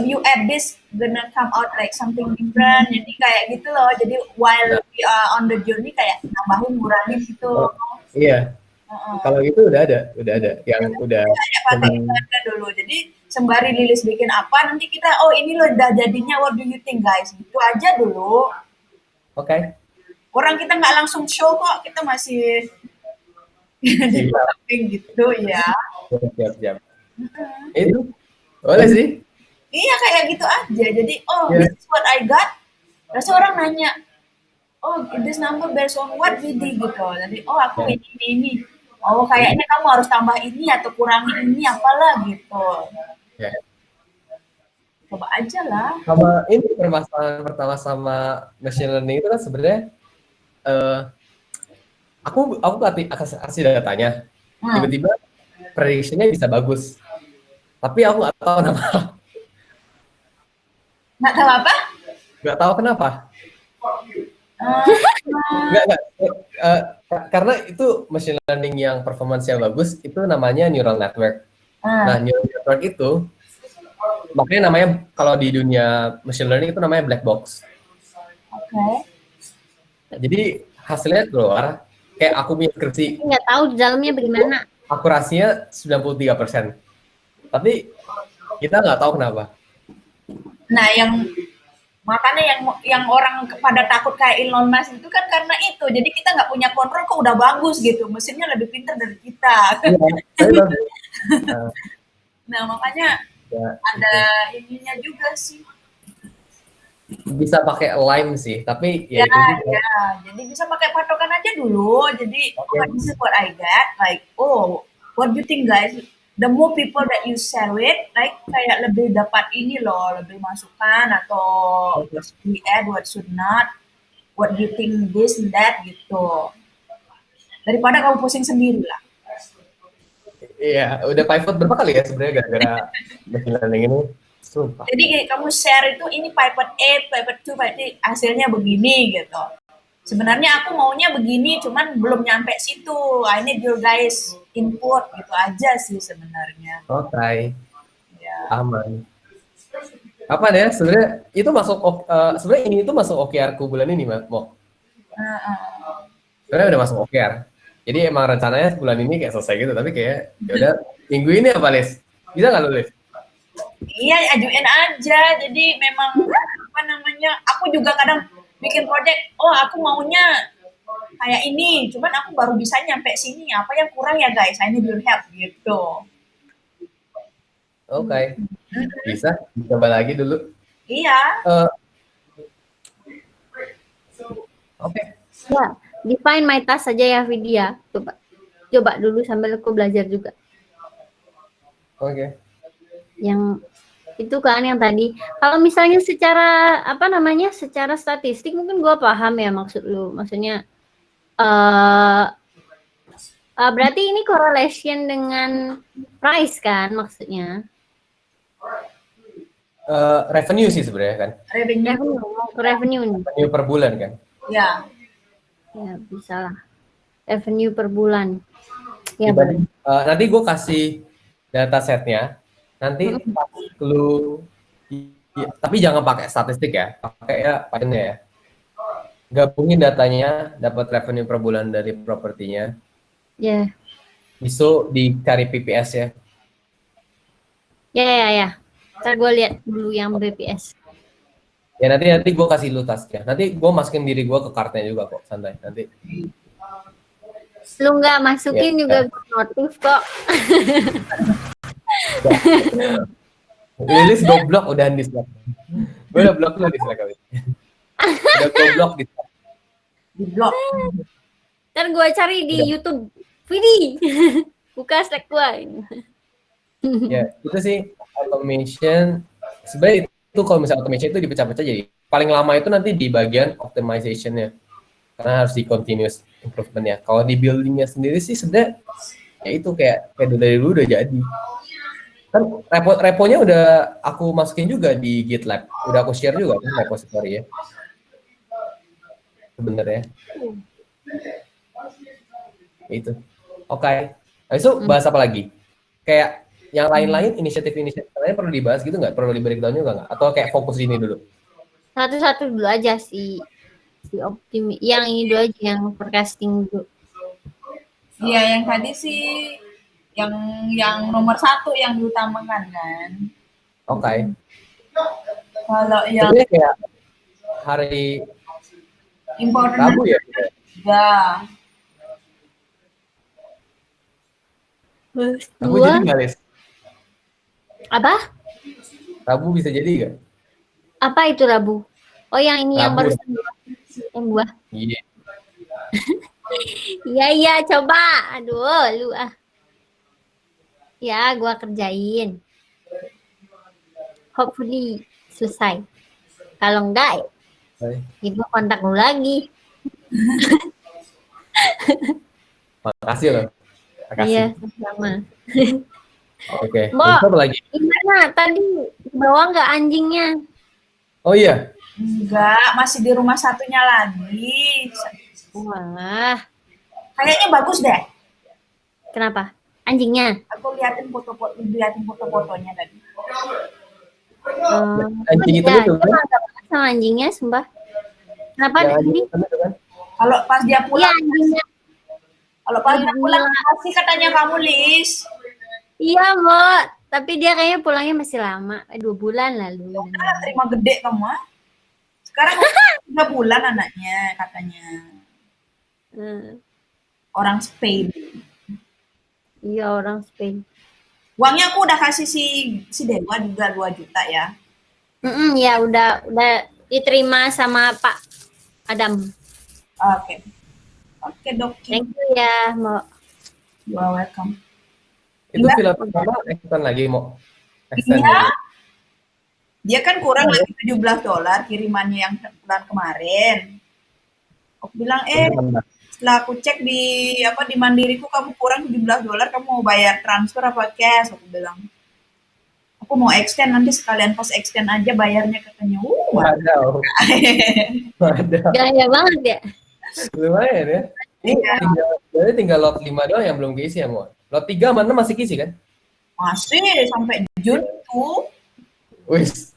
if you add this gonna come out like something different? Jadi kayak gitu loh. Jadi while we are on the journey kayak nambahin, ngurangin gitu. Iya. Kalau gitu udah ada yang udah ada dulu. Jadi sembari Lilis bikin apa, nanti kita ini loh udah jadinya, what do you think guys? Itu aja dulu. Oke. Orang kita nggak langsung show kok, kita masih developing gitu ya. Siap. Itu boleh sih. Iya kayak gitu aja. Jadi this is what I got. Terus orang nanya, this number based on what we did gitu. Jadi aku ini. Oh kayaknya kamu harus tambah ini atau kurangi ini apalah gitu. Coba aja lah. Sama ini permasalahan pertama sama machine learning itu kan sebenarnya aku kasih datanya, tiba-tiba prediction-nya bisa bagus, tapi aku nggak tahu kenapa. Nggak tahu apa? Nggak tahu kenapa. Nggak. Karena itu machine learning yang performance-nya bagus, itu namanya neural network. Nah, neural network itu, makanya namanya kalau di dunia machine learning itu namanya black box. Oke. Jadi hasilnya keluar, kayak aku punya skripsi. Nggak tahu di dalamnya bagaimana. Akurasinya 93%. Tapi kita nggak tahu kenapa. Nah, makanya yang orang pada takut kayak Elon Musk itu kan karena itu. Jadi kita nggak punya kontrol, kok udah bagus gitu. Mesinnya lebih pintar dari kita. Tapi bagus. Nah, Nah, makanya ya, ada ininya juga sih. bisa pakai Lime sih, tapi Ya, ya itu juga. ya. Jadi bisa pakai patokan aja dulu. Jadi, Oke. this is what I get. Like, oh, what do you think guys? The more people that you share with, like kayak lebih dapat ini loh, lebih masukan atau what should we add, what should not, what do you think this and that gitu. Daripada kamu pusing sendiri lah. Iya, udah pivot berapa kali ya sebenarnya gara-gara machine learning ini. Sumpah. Jadi kayak kamu share itu ini pivot A, pivot 2, pivot hasilnya begini gitu. Sebenarnya aku maunya begini, cuman belum nyampe situ. I need your guys input gitu aja sih sebenarnya. Oke, Ya. aman. Apa ya? Sebenarnya itu masuk sebenarnya ini itu masuk OKR ku bulan ini, Mo. Sebenarnya udah masuk OKR. Jadi emang rencananya bulan ini kayak selesai gitu, tapi kayak ya udah minggu ini apa, Lis? Bisa nggak lu, Lis? Iya, ajuin aja. Jadi memang apa namanya? Aku juga kadang bikin project, oh aku maunya kayak ini, cuman aku baru bisa nyampe sini. Apa yang kurang ya guys? I need your help gitu. Oke. Bisa coba lagi dulu. Iya. Oke. Ya, define my task saja ya Vidya. Coba dulu sambil aku belajar juga. Oke. Yang itu kan yang tadi. Kalau misalnya secara apa namanya, secara statistik mungkin gua paham ya maksud lu. Maksudnya berarti ini correlation dengan price kan maksudnya. Revenue sih sebenarnya kan. Revenue nih. Revenue per bulan kan. Ya. Ya bisa lah. Revenue per bulan. Ya, Dibanding, nanti gue kasih data setnya. Nanti pas lu, tapi jangan pakai statistik ya, pakai ya Python ya. Gabungin datanya, dapat revenue per bulan dari propertinya. ya. Bisa dicari PPS ya. Ya. Ntar gue lihat dulu yang BPS. Ya nanti gue kasih lu tasknya. Nanti gue masukin diri gue ke kartnya juga kok, santai. Nanti. Lu nggak masukin Ya, juga ya. gue notif kok. Lilis goblok udah di Slack. Gue udah blok lu di Slack kali. Udah goblok di Slack. Di blog. Ntar gue cari di Udah. YouTube. Vidi. Buka Slack gue. Ya, itu sih automation. Sebenarnya itu kalau misalnya automation itu dipecah-pecah jadi paling lama itu nanti di bagian optimization-nya. Karena harus di continuous improvement-nya. Kalau di building-nya sendiri sih sebenarnya ya itu kayak dari dulu udah jadi. Kan reponya udah aku masukin juga di GitLab. Udah aku share juga kan repository ya. Sebenarnya. Itu. Oke. Nah, itu bahas apa lagi? Kayak yang lain-lain inisiatif-inisiatif lain perlu dibahas gitu nggak? Perlu di breakdown juga nggak? Atau kayak fokus ini dulu? Satu-satu dulu aja si yang ini dulu aja, yang forecasting dulu. Iya, yang tadi sih yang nomor 1 yang diutamakan kan. Oke. Kalau yang Sebenarnya kayak hari important Rabu ya? juga. Rabu Dua jadi nggak, Lis? apa? Rabu bisa jadi nggak? Apa itu Rabu? Oh yang ini yang Rabu. barusan yang gua. Iya. Iya coba. Aduh lu ah. Ya gua kerjain. Hopefully selesai. Kalau enggak, ya gua kontak lu lagi. Makasih loh. Makasih. Iya sama. Oke. Mbak. Terus apa lagi? Gimana tadi bawa nggak anjingnya? Oh iya. Enggak, masih di rumah satunya lagi. Wah, Kayaknya bagus deh. kenapa? Anjingnya? Aku liatin foto-fotonya tadi. Anjing itu ya, tuh kan? nggak apa sama anjingnya, sumpah. Kenapa Yang di anjing sini? itu kan? Kalau pas dia Iya pulang, anjingnya. kalau pas dia Iya. pulang kasih katanya kamu Lis. Iya, Mbak. Tapi dia kayaknya pulangnya masih lama, 2 bulan lalu. Ah, terima gede kamu ah. Sekarang 3 bulan anaknya katanya. Hmm, Orang Spain. iya orang Spain. Uangnya aku udah kasih si Dewa juga 2 juta ya. Ya udah diterima sama Pak Adam. Oke. Oke, Doki. Thank you ya, Mbak. You are welcome. Itu Iya. film pertama extend lagi mau extend Iya. lagi. Dia kan kurang lagi $17 kirimannya yang bulan kemarin. Aku bilang, setelah aku cek di Mandiriku kamu kurang $17, kamu mau bayar transfer apa cash? Aku bilang. Aku mau extend nanti sekalian pas extend aja bayarnya katanya. Wadaw. Wadaw. Gaya banget ya. Lumayan ya. Iya. Berarti tinggal lot 5 doang yang belum keisi ya, Mo? Lot 3 sama 6 masih keisi kan? Masih sampai Jun tuh. Wis.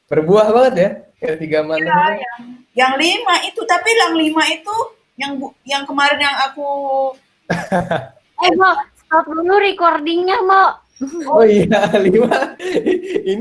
Berbuah banget ya. Yang 3 sama 6. Iya, yang 5 itu, tapi yang 5 itu yang kemarin yang aku Mo, stop dulu recordingnya, Mo. Oh iya, 5. Ini